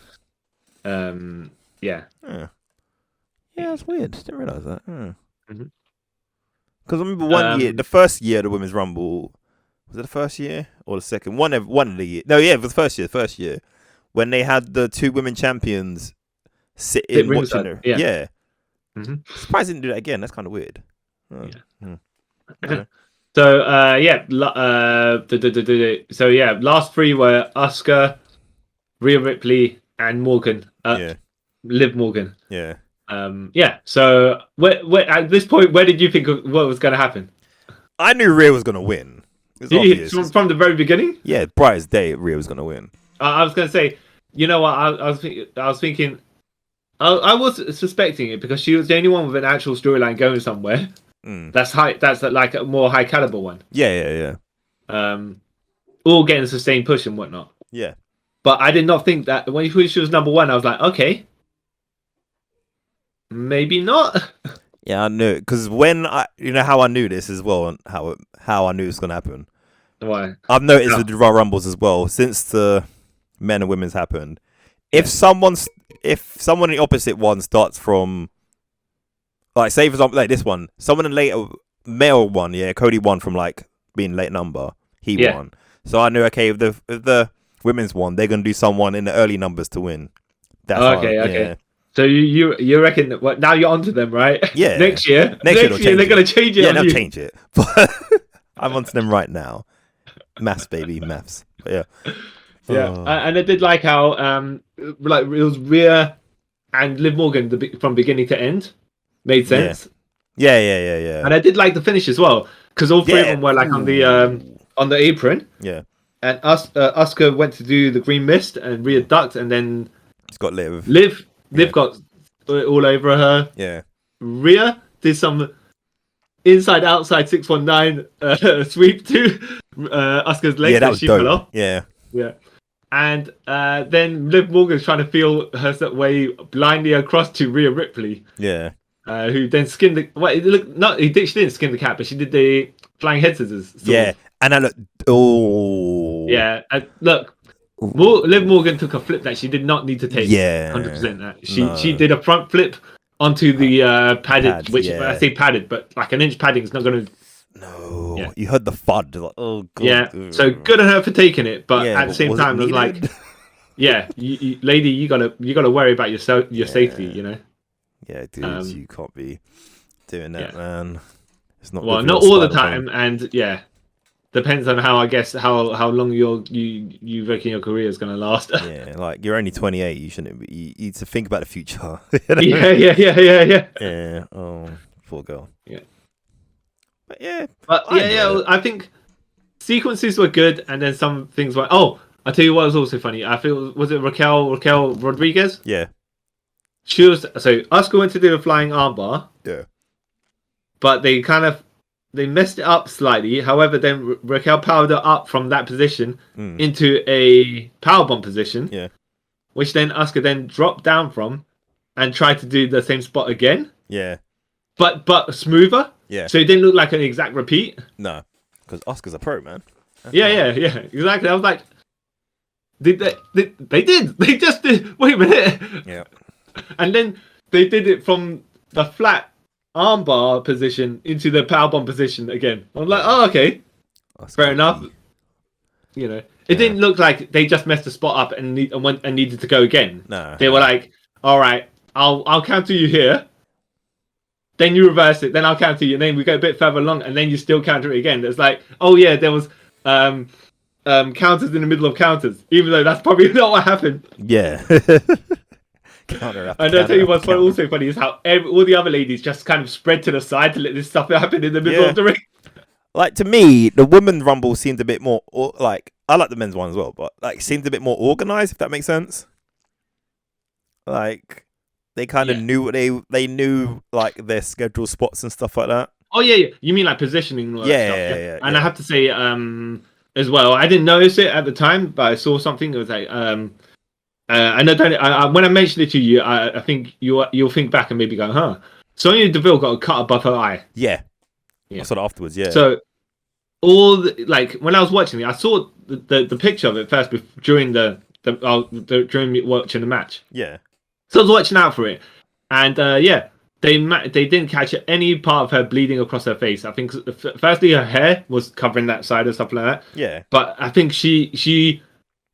yeah. Yeah, that's weird. Didn't realise that. Mm-hmm. Because I remember one year, the first year of the Women's Rumble, Was it the first year or the second? One of the year. No, yeah, it was the first year. The first year when they had the 2 women champions sitting watching her. Yeah. Mm-hmm. Surprised they didn't do that again. That's kind of weird. Oh. Yeah. Okay. So so yeah, last 3 were Asuka, Rhea Ripley, and Morgan. Liv Morgan. Yeah. So where at this point, where did you think what was going to happen? I knew Rhea was going to win. It was obvious. From the very beginning? Yeah, bright as day, Rhea was going to win. I was going to say, you know what? I was thinking, I was suspecting it because she was the only one with an actual storyline going somewhere. That's high. That's like a more high caliber one. Yeah. All getting sustained push and whatnot. Yeah. But I did not think that when she was number 1, I was like, okay, maybe not. Yeah, I knew because when how I knew this as well and how I knew it was gonna happen. Why? I've noticed with the Royal Rumbles as well since the men and women's happened. If someone in the opposite one starts from, like, say for example, like this one, someone in later male one, Cody won from like being late number, he won. So I knew, okay, if the women's one, they're gonna do someone in the early numbers to win. That's okay. Yeah. So you reckon that now you're onto them, right? Yeah. Next year they're gonna change it. Yeah, they'll change it. But I'm onto them right now. Maths, baby, maths. But yeah. And I did like how like it was Rhea and Liv Morgan from beginning to end. Made sense. Yeah. And I did like the finish as well because all 3 of them were like on the apron. Yeah. And Asuka went to do the green mist and Rhea ducked, and then it's got Liv. Liv got all over her. Yeah. Rhea did some inside outside 619 sweep to Asuka's leg. Yeah, that was she dope. fell off. Yeah. And then Liv Morgan's trying to feel her way blindly across to Rhea Ripley. Yeah. Who then skinned the... Well, she didn't skin the cat, but she did the flying head scissors. Yeah. And I look... Oh. Yeah. And look, Liv Morgan took a flip that she did not need to take. Yeah. 100% that. She did a front flip onto the padded, which I say padded, but like an inch padding is not going to... No. Yeah. You heard the thud. Like, oh, God. Yeah. So good on her for taking it, but at the same time, I was like... Yeah, lady, you gotta worry about your safety, you know. Yeah, dude, you can't be doing that, man. It's not. Well, not all the time, and depends on how long you reckon your career is gonna last. Yeah, like you're only 28, you shouldn't be. You need to think about the future. Yeah. Yeah. Oh, poor girl. Yeah. But yeah. I think sequences were good, and then some things were. Oh, I'll tell you what was also funny. I feel was it Raquel Rodriguez? Yeah. She was Asuka went to do a flying armbar. Yeah. But they messed it up slightly. However, then Raquel powered her up from that position into a powerbomb position. Yeah. Which then Asuka then dropped down from and tried to do the same spot again. Yeah. But smoother. Yeah. So it didn't look like an exact repeat. No. Because Asuka's a pro, man. Yeah, exactly. I was like, they did. They just did. Wait a minute. Yeah. And then they did it from the flat armbar position into the powerbomb position again. I'm like, oh, okay. Fair enough. You know, it didn't look like they just messed the spot up and needed to go again. No. They were like, all right, I'll counter you here. Then you reverse it. Then I'll counter you. And then we go a bit further along. And then you still counter it again. It's like, oh, yeah, there was counters in the middle of counters. Even though that's probably not what happened. Yeah. And I'll tell you what's also funny is how all the other ladies just kind of spread to the side to let this stuff happen in the middle of the ring. Like, to me, the women's rumble seemed a bit more, like, I like the men's one as well, but, like, seemed a bit more organized, if that makes sense. Like, they kind of knew what they knew, like, their scheduled spots and stuff like that. Oh, yeah. You mean, like, positioning and all that stuff. Yeah. And I have to say, as well, I didn't notice it at the time, but I saw something. It was like, and when I mentioned it to you, I think you'll think back and maybe go, huh? Sonya Deville got a cut above her eye. Yeah. I saw it afterwards. Yeah. So when I was watching it, I saw the picture of it first during during me watching the match. Yeah. So I was watching out for it, and they didn't catch any part of her bleeding across her face. I think firstly her hair was covering that side and stuff like that. Yeah. But I think she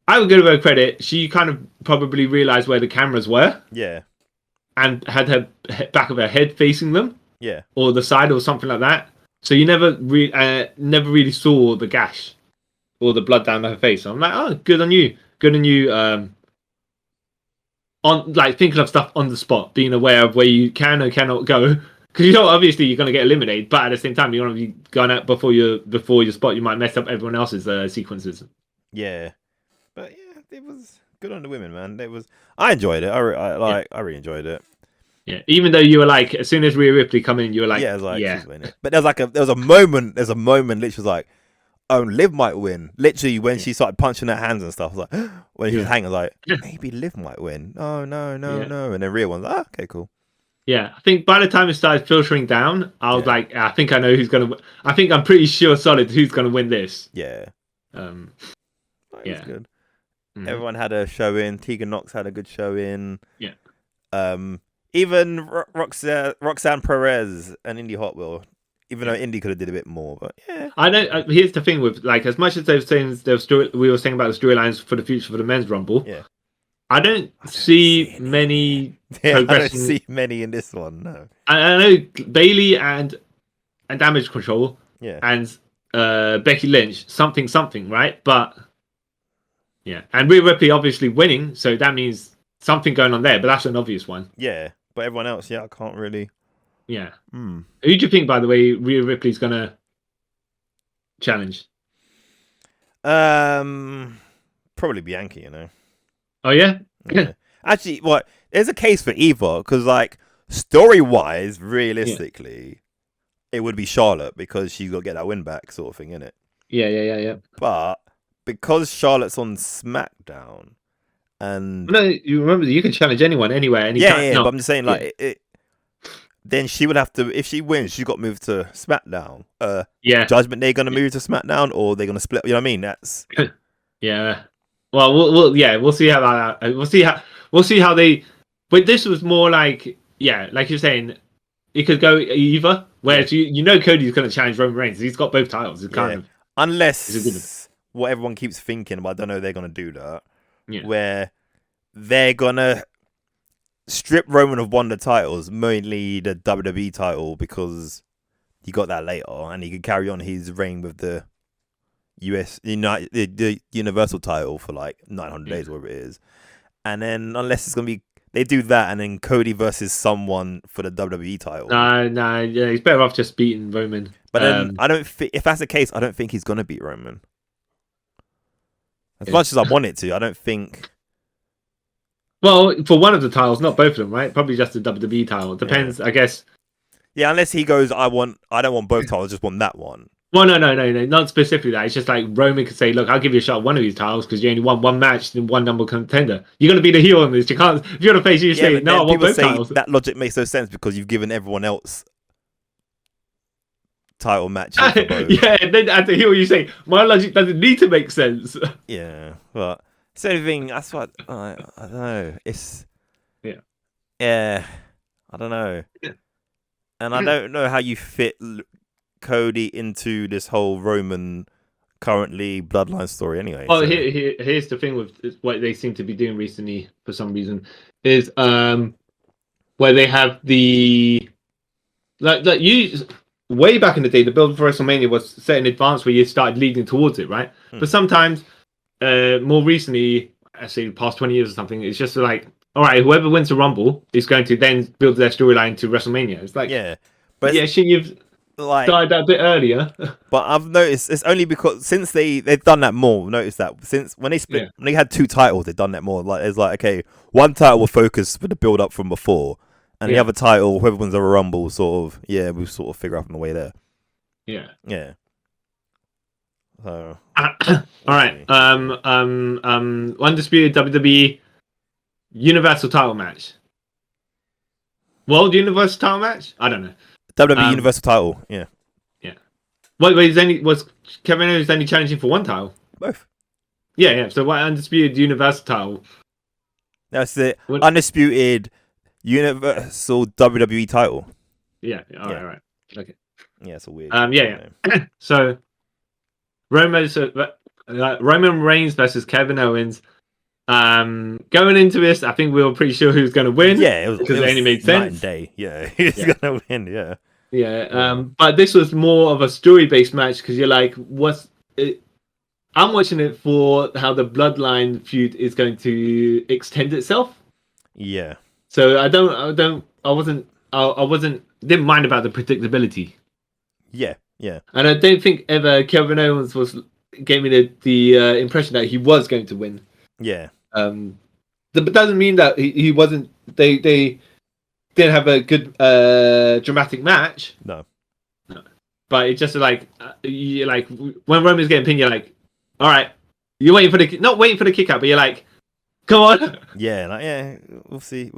I would give her credit. She kind of probably realized where the cameras were. Yeah. And had her back of her head facing them. Yeah. Or the side or something like that. So you never really saw the gash or the blood down her face. So I'm like, oh, good on you. Good on you. On like thinking of stuff on the spot, being aware of where you can or cannot go. Because you know, obviously you're going to get eliminated, but at the same time, you want to be going out before your spot. You might mess up everyone else's sequences. Yeah, but yeah, it was good on the women, man. It was. I enjoyed it. I really enjoyed it. Yeah, even though you were like, as soon as Rhea Ripley come in, you were like, yeah, it was like, she's winning. But there was a moment, literally was like, oh, Liv might win. Literally, when she started punching her hands and stuff, I was like, when she was hanging, I was like, maybe Liv might win. Oh, no. And then Rhea was like, okay, cool. Yeah, I think by the time it started filtering down, I was like, I think I know who's going to win. I think I'm pretty sure solid who's going to win this. Yeah. That was good. Mm-hmm. Everyone had a show in. Tegan Nox had a good show in. Yeah. Even Roxanne Perez and Indy Hot Wheel. Even though Indy could have did a bit more, but yeah. I don't. Here's the thing with like, as much as they've saying we were saying about the storylines for the future for the men's rumble. Yeah. I don't see many. Yeah, I don't see many in this one. No. I know Bailey and Damage Control. Yeah. And Becky Lynch, something, right? But yeah, and Rhea Ripley obviously winning, so that means something going on there. But that's an obvious one. Yeah, but everyone else, I can't really. Yeah. Hmm. Who do you think, by the way, Rhea Ripley's gonna challenge? Probably Bianca, you know. Oh yeah. Actually, what? There's a case for either, because like story-wise, realistically, it would be Charlotte because she's got to get that win back, sort of thing, innit? Yeah. But because Charlotte's on SmackDown, and no, you remember you can challenge anyone, anywhere, anytime. Yeah. No. But I'm just saying, like, then she would have to, if she wins, she's got to move to SmackDown. Judgment Day gonna move to SmackDown, or they're gonna split. You know what I mean? That's yeah. Well, we'll see how that. We'll see how they. But this was more like, like you're saying, it could go either. Whereas you know Cody's going to challenge Roman Reigns. He's got both titles. It's kind of unless what everyone keeps thinking, but I don't know they're going to do that. Yeah. Where they're gonna strip Roman of one of the titles, mainly the WWE title, because he got that later, and he could carry on his reign with the the Universal title for like 900 days, whatever it is. And then unless it's gonna be, they do that, and then Cody versus someone for the WWE title. No, he's better off just beating Roman. But then I don't think, if that's the case, I don't think he's gonna beat Roman. As much as I want it to, I don't think. Well, for one of the titles, not both of them, right? Probably just the WWE title. It depends, I guess. Yeah, unless he goes, I don't want both titles, I just want that one. Well, no, not specifically that. It's just like Roman could say, look, I'll give you a shot at one of these titles because you only won one match and one number contender. You're going to be the heel on this. You can't, if you're on a face, you say, no, I want both titles. That logic makes no sense because you've given everyone else title matches. Yeah, and then at the heel, you say, my logic doesn't need to make sense. Yeah, but it's the only thing, that's what, I don't know. It's, I don't know. Yeah. And I don't know how you fit Cody into this whole Roman currently bloodline story anyway. Oh, so. Here's the thing with what they seem to be doing recently for some reason is where they have the like you way back in the day, the build for WrestleMania was set in advance where you started leading towards it, right? But sometimes more recently, I say the past 20 years or something, it's just like, all right, whoever wins the Rumble is going to then build their storyline to WrestleMania. It's like, but you've like died that a bit earlier. But I've noticed it's only because since they've done that more. I've noticed that since when they split, when they had two titles, they've done that more. Like it's like, okay, one title will focus for the build up from before, and the other title, whoever wins the Rumble, sort of, we'll sort of figure out on the way there. Yeah. So all right, undisputed WWE Universal title match. World Universal title match? I don't know. WWE Universal title, yeah. Wait, was Kevin Owens only challenging for one title? Both. Yeah. So what undisputed Universal title? That's it. Undisputed Universal WWE title. Yeah. All right. Okay. Yeah, it's a weird. Yeah. So Roman Reigns versus Kevin Owens. Going into this, I think we were pretty sure who was going to win. Yeah, it because it only made night and sense. day. Yeah, he's gonna win. Yeah. Yeah. But this was more of a story-based match because you're like, I'm watching it for how the Bloodline feud is going to extend itself. Yeah. So I didn't mind about the predictability. Yeah. Yeah. And I don't think ever Kevin Owens gave me the impression that he was going to win. Yeah. But doesn't mean that he wasn't. They didn't have a good dramatic match. No. But it's just like when Roman's getting pinned, you're like, all right, you're waiting for not waiting for the kick out, but you're like, come on. Yeah, we'll see.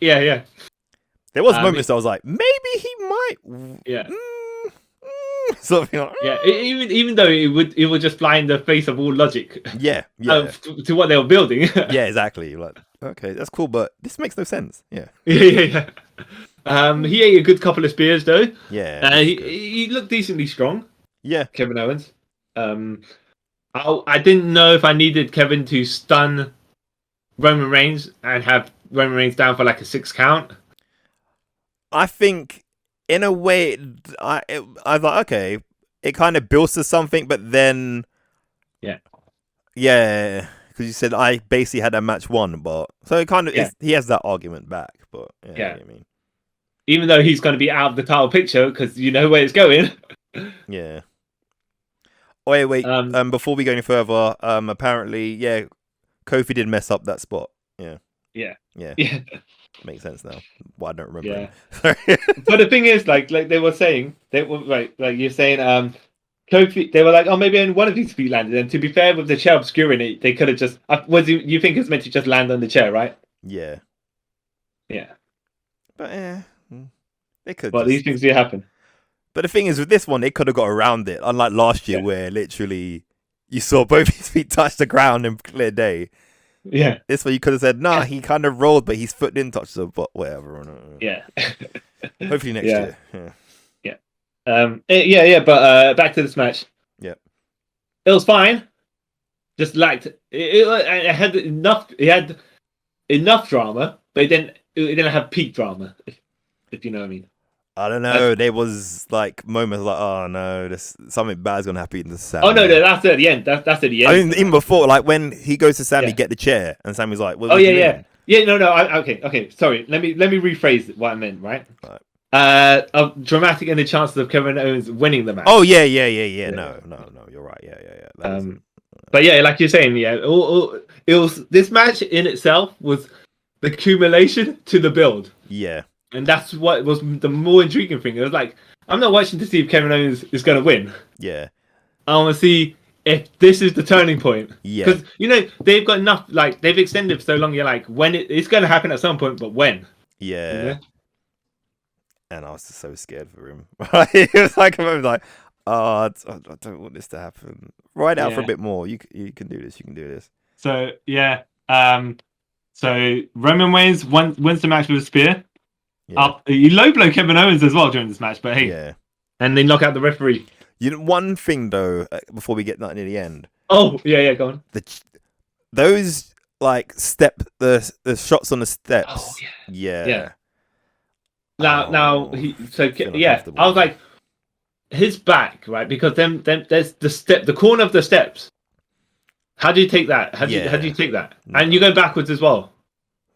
Yeah. There was moments that I was like, maybe he might. Yeah. Something like, Yeah, even though it would just fly in the face of all logic. Yeah. To what they were building. Yeah, exactly. Like, okay, that's cool, but this makes no sense. Yeah. Yeah. He ate a good couple of spears though. Yeah. He looked decently strong. Yeah. Kevin Owens. I didn't know if I needed Kevin to stun Roman Reigns and have Roman Reigns down for like a 6 count. I think, in a way, I thought, okay, it kind of builds to something, but then, yeah, because you said I basically had that match won, but so it kind of he has that argument back, but yeah. I mean, even though he's going to be out of the title picture because you know where it's going. Yeah. Oh, wait. Before we go any further, apparently, Kofi did mess up that spot. Yeah. Makes sense now. Well, I don't remember. Yeah. But the thing is, like they were saying, like you're saying, Kofi. They were like, oh, maybe only one of these feet landed. And to be fair, with the chair obscuring it, they could have just. You think it's meant to just land on the chair, right? Yeah. Yeah. But they could. But these things do happen. But the thing is, with this one, they could have got around it. Unlike last year, where literally you saw both his feet touch the ground in clear day. Yeah. This way you could have said, nah, he kind of rolled, but his foot didn't touch the but whatever. Yeah. Hopefully next year. Yeah. But back to this match. Yeah. It was fine. Just lacked it had enough. It had enough drama, but it didn't have peak drama. If you know what I mean. I don't know. There was like moments like, oh no, something bad's gonna happen in the Sami. Oh no, that's at the end. That's at the end. I mean, even before, like when he goes to Sami, get the chair, and Sami's like, well, yeah. No. Okay. Sorry. Let me rephrase what I meant. Right. Of dramatic and the chances of Kevin Owens winning the match. Oh yeah. No, you're right. Yeah. But yeah, like you're saying, it was this match in itself was the accumulation to the build. Yeah. And that's what was the more intriguing thing. It was like, I'm not watching to see if Kevin Owens is going to win. Yeah. I want to see if this is the turning point. Yeah. Because, they've got enough, like, they've extended for so long, you're like, when it's going to happen at some point, but when? Yeah. And I was just so scared for him. It was like, I was like, oh, I don't want this to happen. Ride out for a bit more. You can do this. So, yeah. So, Roman Reigns wins the match with a spear. Yeah. You low blow Kevin Owens as well during this match, but hey, and they knock out the referee. One thing though, before we get that near the end. Oh yeah, go on. Those like the shots on the steps. Oh, yeah. Now I was like, his back, right? Because then there's the corner of the steps. How do you take that? How do you take that? No. And you go backwards as well.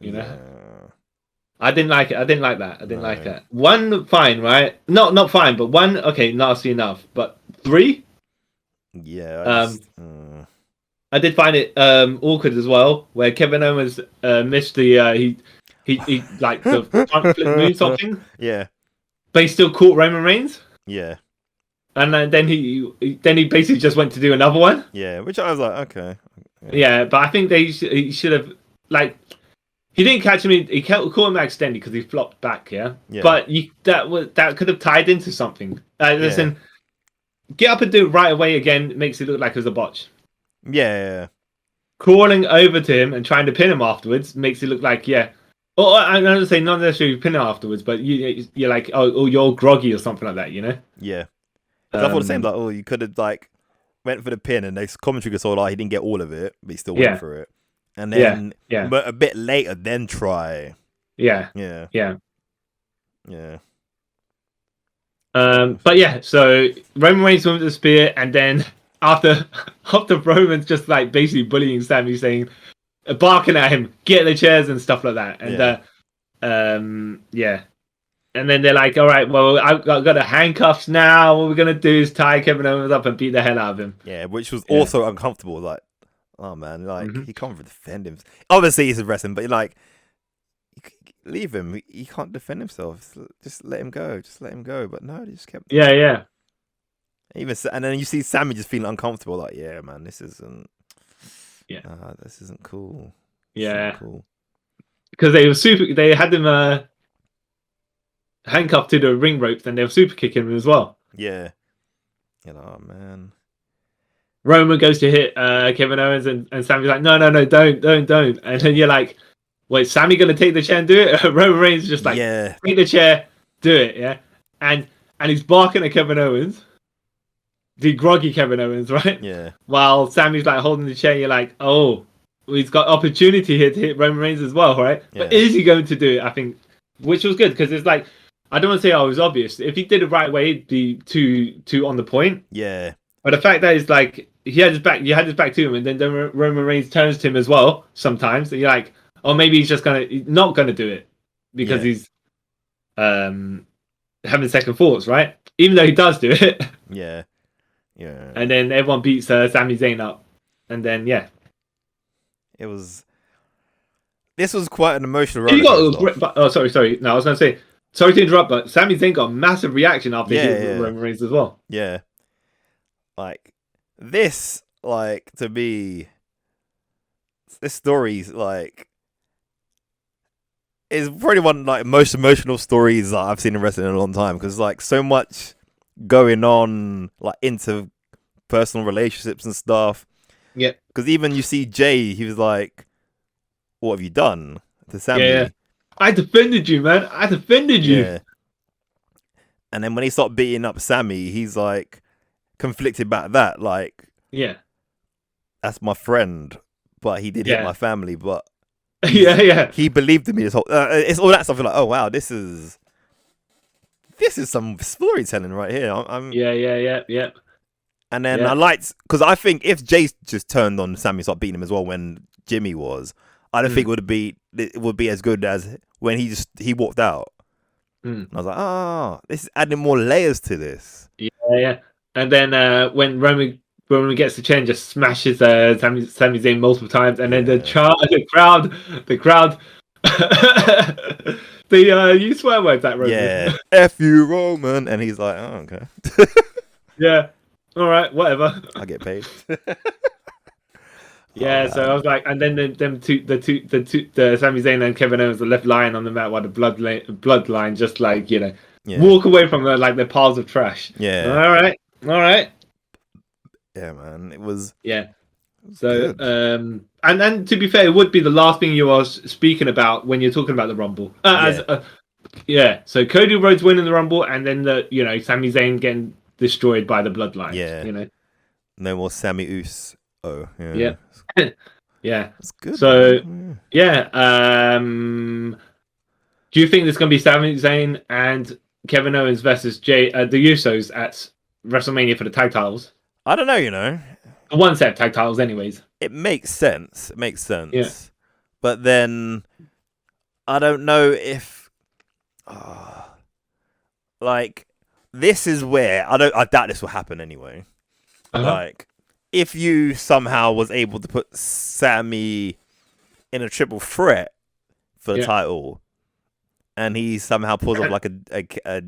You know. I didn't like it. I didn't like that. Like that. One, fine, right? Not fine, but one, okay, nasty enough. But 3? Yeah. I did find it awkward as well, where Kevin Owens missed the he like the front flip move something. Yeah. But he still caught Roman Reigns. Yeah. And then he basically just went to do another one. Yeah, which I was like, okay. Yeah, but I think he should have like. He didn't catch him. He caught him accidentally because he flopped back. Yeah. But that could have tied into something. Listen, get up and do it right away again. Makes it look like it was a botch. Yeah. Crawling over to him and trying to pin him afterwards makes it look like Or I'm gonna say not necessarily pin it afterwards, but you're like, oh, you're groggy or something like that, you know? Yeah. Because I thought the same. Like, oh, you could have like went for the pin, and the commentary saw like he didn't get all of it, but he still went Yeah, for it. And yeah, then, yeah, but a bit later, then try. yeah, Yeah, yeah. yeah. But yeah, so Roman Reigns went with the spear, and then after Roman's just like basically bullying Sami, saying, barking at him, get the chairs and stuff like that, and yeah. And then they're like, all right, well, I've got the handcuffs now. What we're going to do is tie Kevin Owens up and beat the hell out of him. Yeah, which was also uncomfortable. Like, oh man, like he can't defend him. Obviously, he's a wrestling, but like, leave him. He can't defend himself. Just let him go. Just let him go. But no, they just kept. Yeah. And then you see Sammy just feeling uncomfortable. Like, yeah, man, this isn't. Yeah, this isn't cool. Yeah, cool. Because they were super. They had him handcuffed to the ring ropes, and they were super kicking him as well. Yeah. Oh man. Roman goes to hit Kevin Owens, and Sammy's like, no, don't. And then you're like, wait, Sammy gonna take the chair and do it? Roman Reigns is just like, take the chair, do it, yeah. And he's barking at Kevin Owens, the groggy Kevin Owens, right? Yeah. While Sammy's like holding the chair, you're like, oh, he's got opportunity here to hit Roman Reigns as well, right? Yeah. But is he going to do it? I think, which was good because it's like, I don't want to say it was obvious. If he did it right way, it'd be too on the point. Yeah. But the fact that it's like he had his back, you had his back to him, and then Roman Reigns turns to him as well. Sometimes and you're like, oh, maybe he's just not gonna do it because he's having second thoughts, right? Even though he does do it. Yeah. And then everyone beats Sami Zayn up, and then This was quite an emotional. Sorry. No, I was gonna say. Sorry to interrupt, but Sami Zayn got a massive reaction after hitting Roman Reigns as well. Yeah. Like, this, like, to me, this story's, like, is probably one of, like, most emotional stories that I've seen in wrestling in a long time. Because, like, so much going on, like, into personal relationships and stuff. Yeah. Because even you see Jay, he was like, what have you done to Sami? Yeah. I defended you, man. I defended you. Yeah. And then when he started beating up Sami, he's like conflicted about that. Like, that's my friend, but he did hit my family. But he believed in me. This whole it's all that stuff. Like, oh wow, this is some storytelling right here. Yeah. And then I liked because I think if Jay just turned on Sami and started beating him as well when Jimmy was. I don't think it would be as good as when he walked out. And I was like, this is adding more layers to this. Yeah. And then when Roman gets the chair and just smashes Sami Zayn multiple times, and then the crowd, you swear words that Roman. Yeah, F you Roman, and he's like, oh okay. Yeah, all right, whatever. I get paid. Yeah, so I was like, and then the Sami Zayn and Kevin Owens are left lying on the mat while the bloodline just like walk away from their piles of trash. Yeah. All right. Yeah, man, it was. Yeah. So good. And to be fair, it would be the last thing you are speaking about when you're talking about the Rumble. So Cody Rhodes winning the Rumble, and then Sami Zayn getting destroyed by the bloodline. Yeah. No more Sami Uso. Oh, yeah. Yeah. That's good. So, do you think there's going to be Sami Zayn and Kevin Owens versus the Usos at WrestleMania for the tag titles? I don't know, One set of tag titles, anyways. It makes sense. Yeah. But then, I don't know if... like, this is where... I doubt this will happen anyway. Like... If you somehow was able to put Sami in a triple threat for the title, and he somehow pulls off like a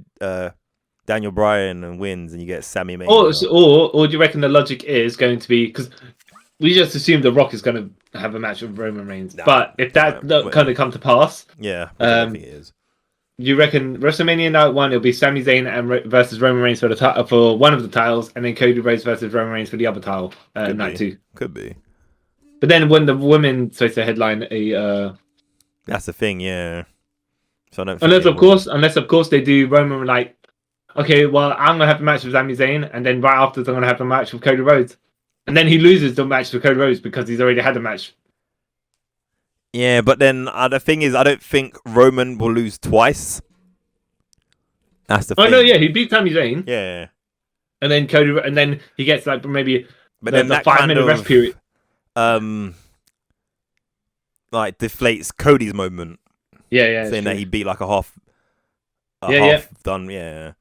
Daniel Bryan and wins, and you get Sami Mania. Or do you reckon the logic is going to be because we just assume The Rock is going to have a match with Roman Reigns, but if that kind of come to pass, I think it is. You reckon WrestleMania Night 1 it'll be Sami Zayn versus Roman Reigns for one of the titles, and then Cody Rhodes versus Roman Reigns for the other title Night 2. Could be. But then when the women supposed to headline a That's the thing, yeah. So I don't think Unless they of course they do Roman like, okay, well I'm gonna have a match with Sami Zayn, and then right after I'm gonna have a match with Cody Rhodes, and then he loses the match with Cody Rhodes because he's already had a match. Yeah, but then the thing is, I don't think Roman will lose twice. That's the thing. Oh no, yeah, he beat Sami Zayn, Yeah. and then and then he gets like maybe But the then that 5 kind minute of rest period. Like deflates Cody's moment, Yeah, saying that he beat like a half done. Yeah.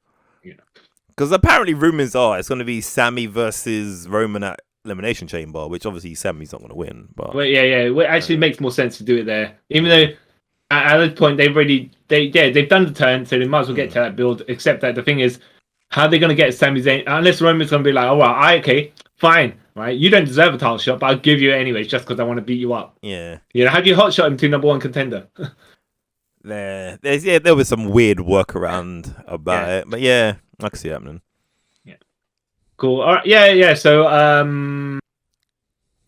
Because apparently rumors are it's going to be Sammy versus Roman at Elimination Chamber, which obviously Sammy's not going to win. But well, it actually makes more sense to do it there, even though at this point they've done the turn, so they might as well get to that build. Except that the thing is, how are they going to get Sami Zayn? Unless Roman's going to be like, oh well, okay, fine, right? You don't deserve a title shot, but I'll give you it anyways, just because I want to beat you up. Yeah. Have you hot shot him to #1 contender? There was some weird workaround about it, but yeah, I can see it happening. Yeah. Cool. All right. Yeah. So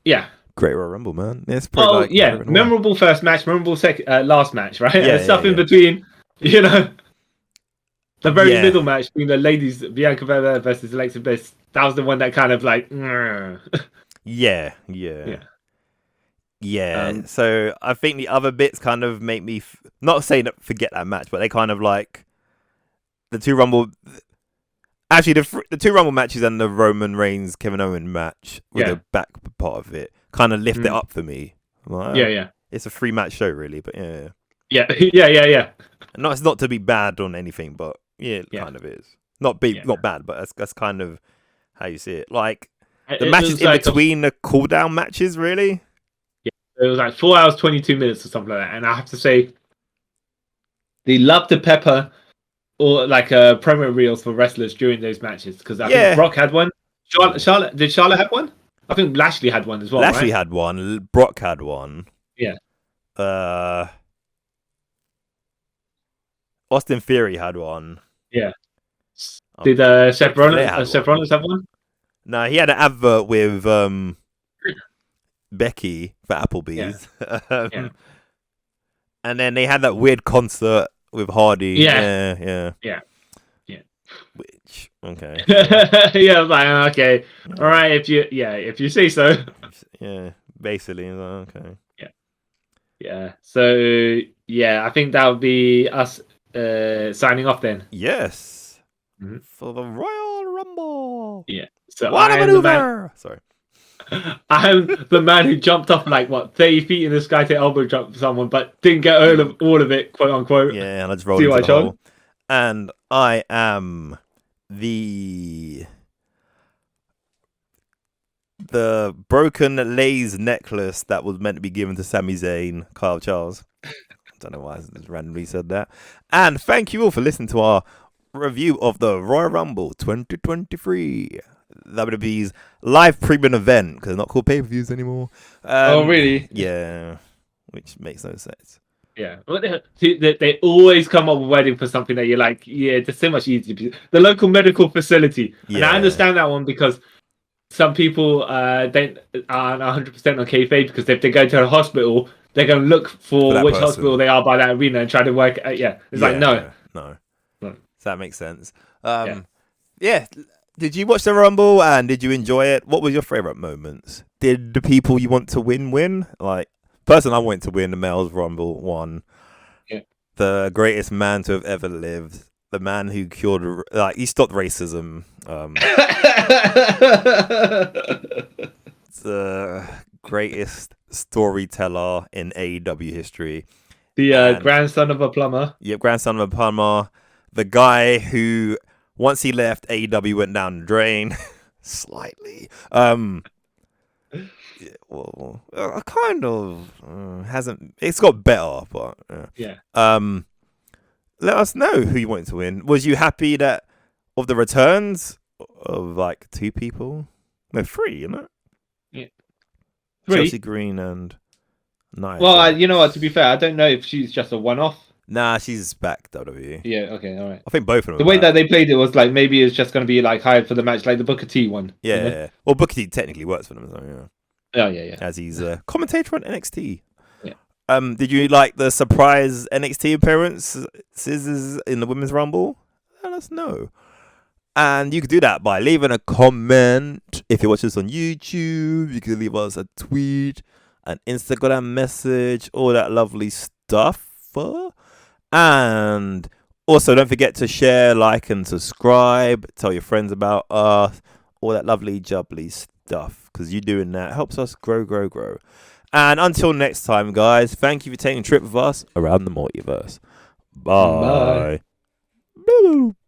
yeah. Great Royal Rumble, man. It's memorable first match, memorable last match, right? Yeah, and stuff in between, the very middle match between the ladies, Bianca Belair versus Alexa Bliss. That was the one that kind of like, yeah. So I think the other bits kind of make me not saying that forget that match, but they kind of like the two Rumble. Actually, the two Rumble matches and the Roman Reigns Kevin Owens match with the back part of it kind of lift it up for me. Like, it's a 3-match show, really, but yeah. And it's not to be bad on anything, but it kind of is. Not bad, but that's kind of how you see it. Like the matches in between the cooldown matches, really. Yeah, it was like 4 hours 22 minutes or something like that, and I have to say, they love to pepper or like promo reels for wrestlers during those matches because I think Brock had one. Charlotte did Charlotte have one? I think Lashley had one as well. Lashley had one. Brock had one. Yeah. Austin Theory had one. Yeah. Did Seth Rollins have one? No, he had an advert with Becky for Applebee's. Yeah. And then they had that weird concert with Hardy. Yeah. Which okay. Yeah, I was like, okay, all right, if you say so. Yeah, basically, okay. Yeah. So I think that would be us signing off then. Yes. Mm-hmm. For the Royal Rumble. Yeah. So what a maneuver! Sorry. I'm the man who jumped off like 30 feet in the sky to elbow drop someone, but didn't get all of it, quote unquote. Yeah, and I just rolled into the hole. And I am the broken Lay's necklace that was meant to be given to Sami Zayn, Kyle Charles. I don't know why I just randomly said that. And thank you all for listening to our review of the Royal Rumble 2023. WWE's live premium event, because they're not called pay-per-views anymore. Oh, really? Yeah, which makes no sense. Yeah, they always come up with wording for something that you're like, it's so much easier. The local medical facility, and I understand that one because some people aren't 100% on kayfabe because if they go to a hospital, they're going to look for which hospital they are by that arena and try to work. No. So that makes sense. Did you watch the Rumble and did you enjoy it? What was your favorite moments? Did the people you want to win? Like, person I wanted to win the Males Rumble won. Yeah. The greatest man to have ever lived. The man who cured, he stopped racism. The greatest storyteller in AEW history. The grandson of a plumber. Yep, grandson of a plumber. The guy who, once he left, AEW went down the drain. Slightly. Kind of hasn't. It's got better, but let us know who you wanted to win. Was you happy that of the returns of 2 people? No, 3, you know. Yeah, 3. Chelsea Green and Nia. Well, you know what? To be fair, I don't know if she's just a one-off. Nah, she's back WWE. Yeah, okay, all right. I think both of them. The way that they played it was maybe it's just going to be hired for the match, like the Booker T one. Yeah, you know? Well, Booker T technically works for them, so yeah. As he's a commentator on NXT. Yeah. Did you like the surprise NXT appearances in the Women's Rumble? Let us know. And you can do that by leaving a comment. If you watch this on YouTube, you can leave us a tweet, an Instagram message, all that lovely stuff. And also, don't forget to share, like, and subscribe. Tell your friends about us. All that lovely, jubbly stuff. Because you doing that helps us grow. And until next time, guys, thank you for taking a trip with us around the multiverse. Bye.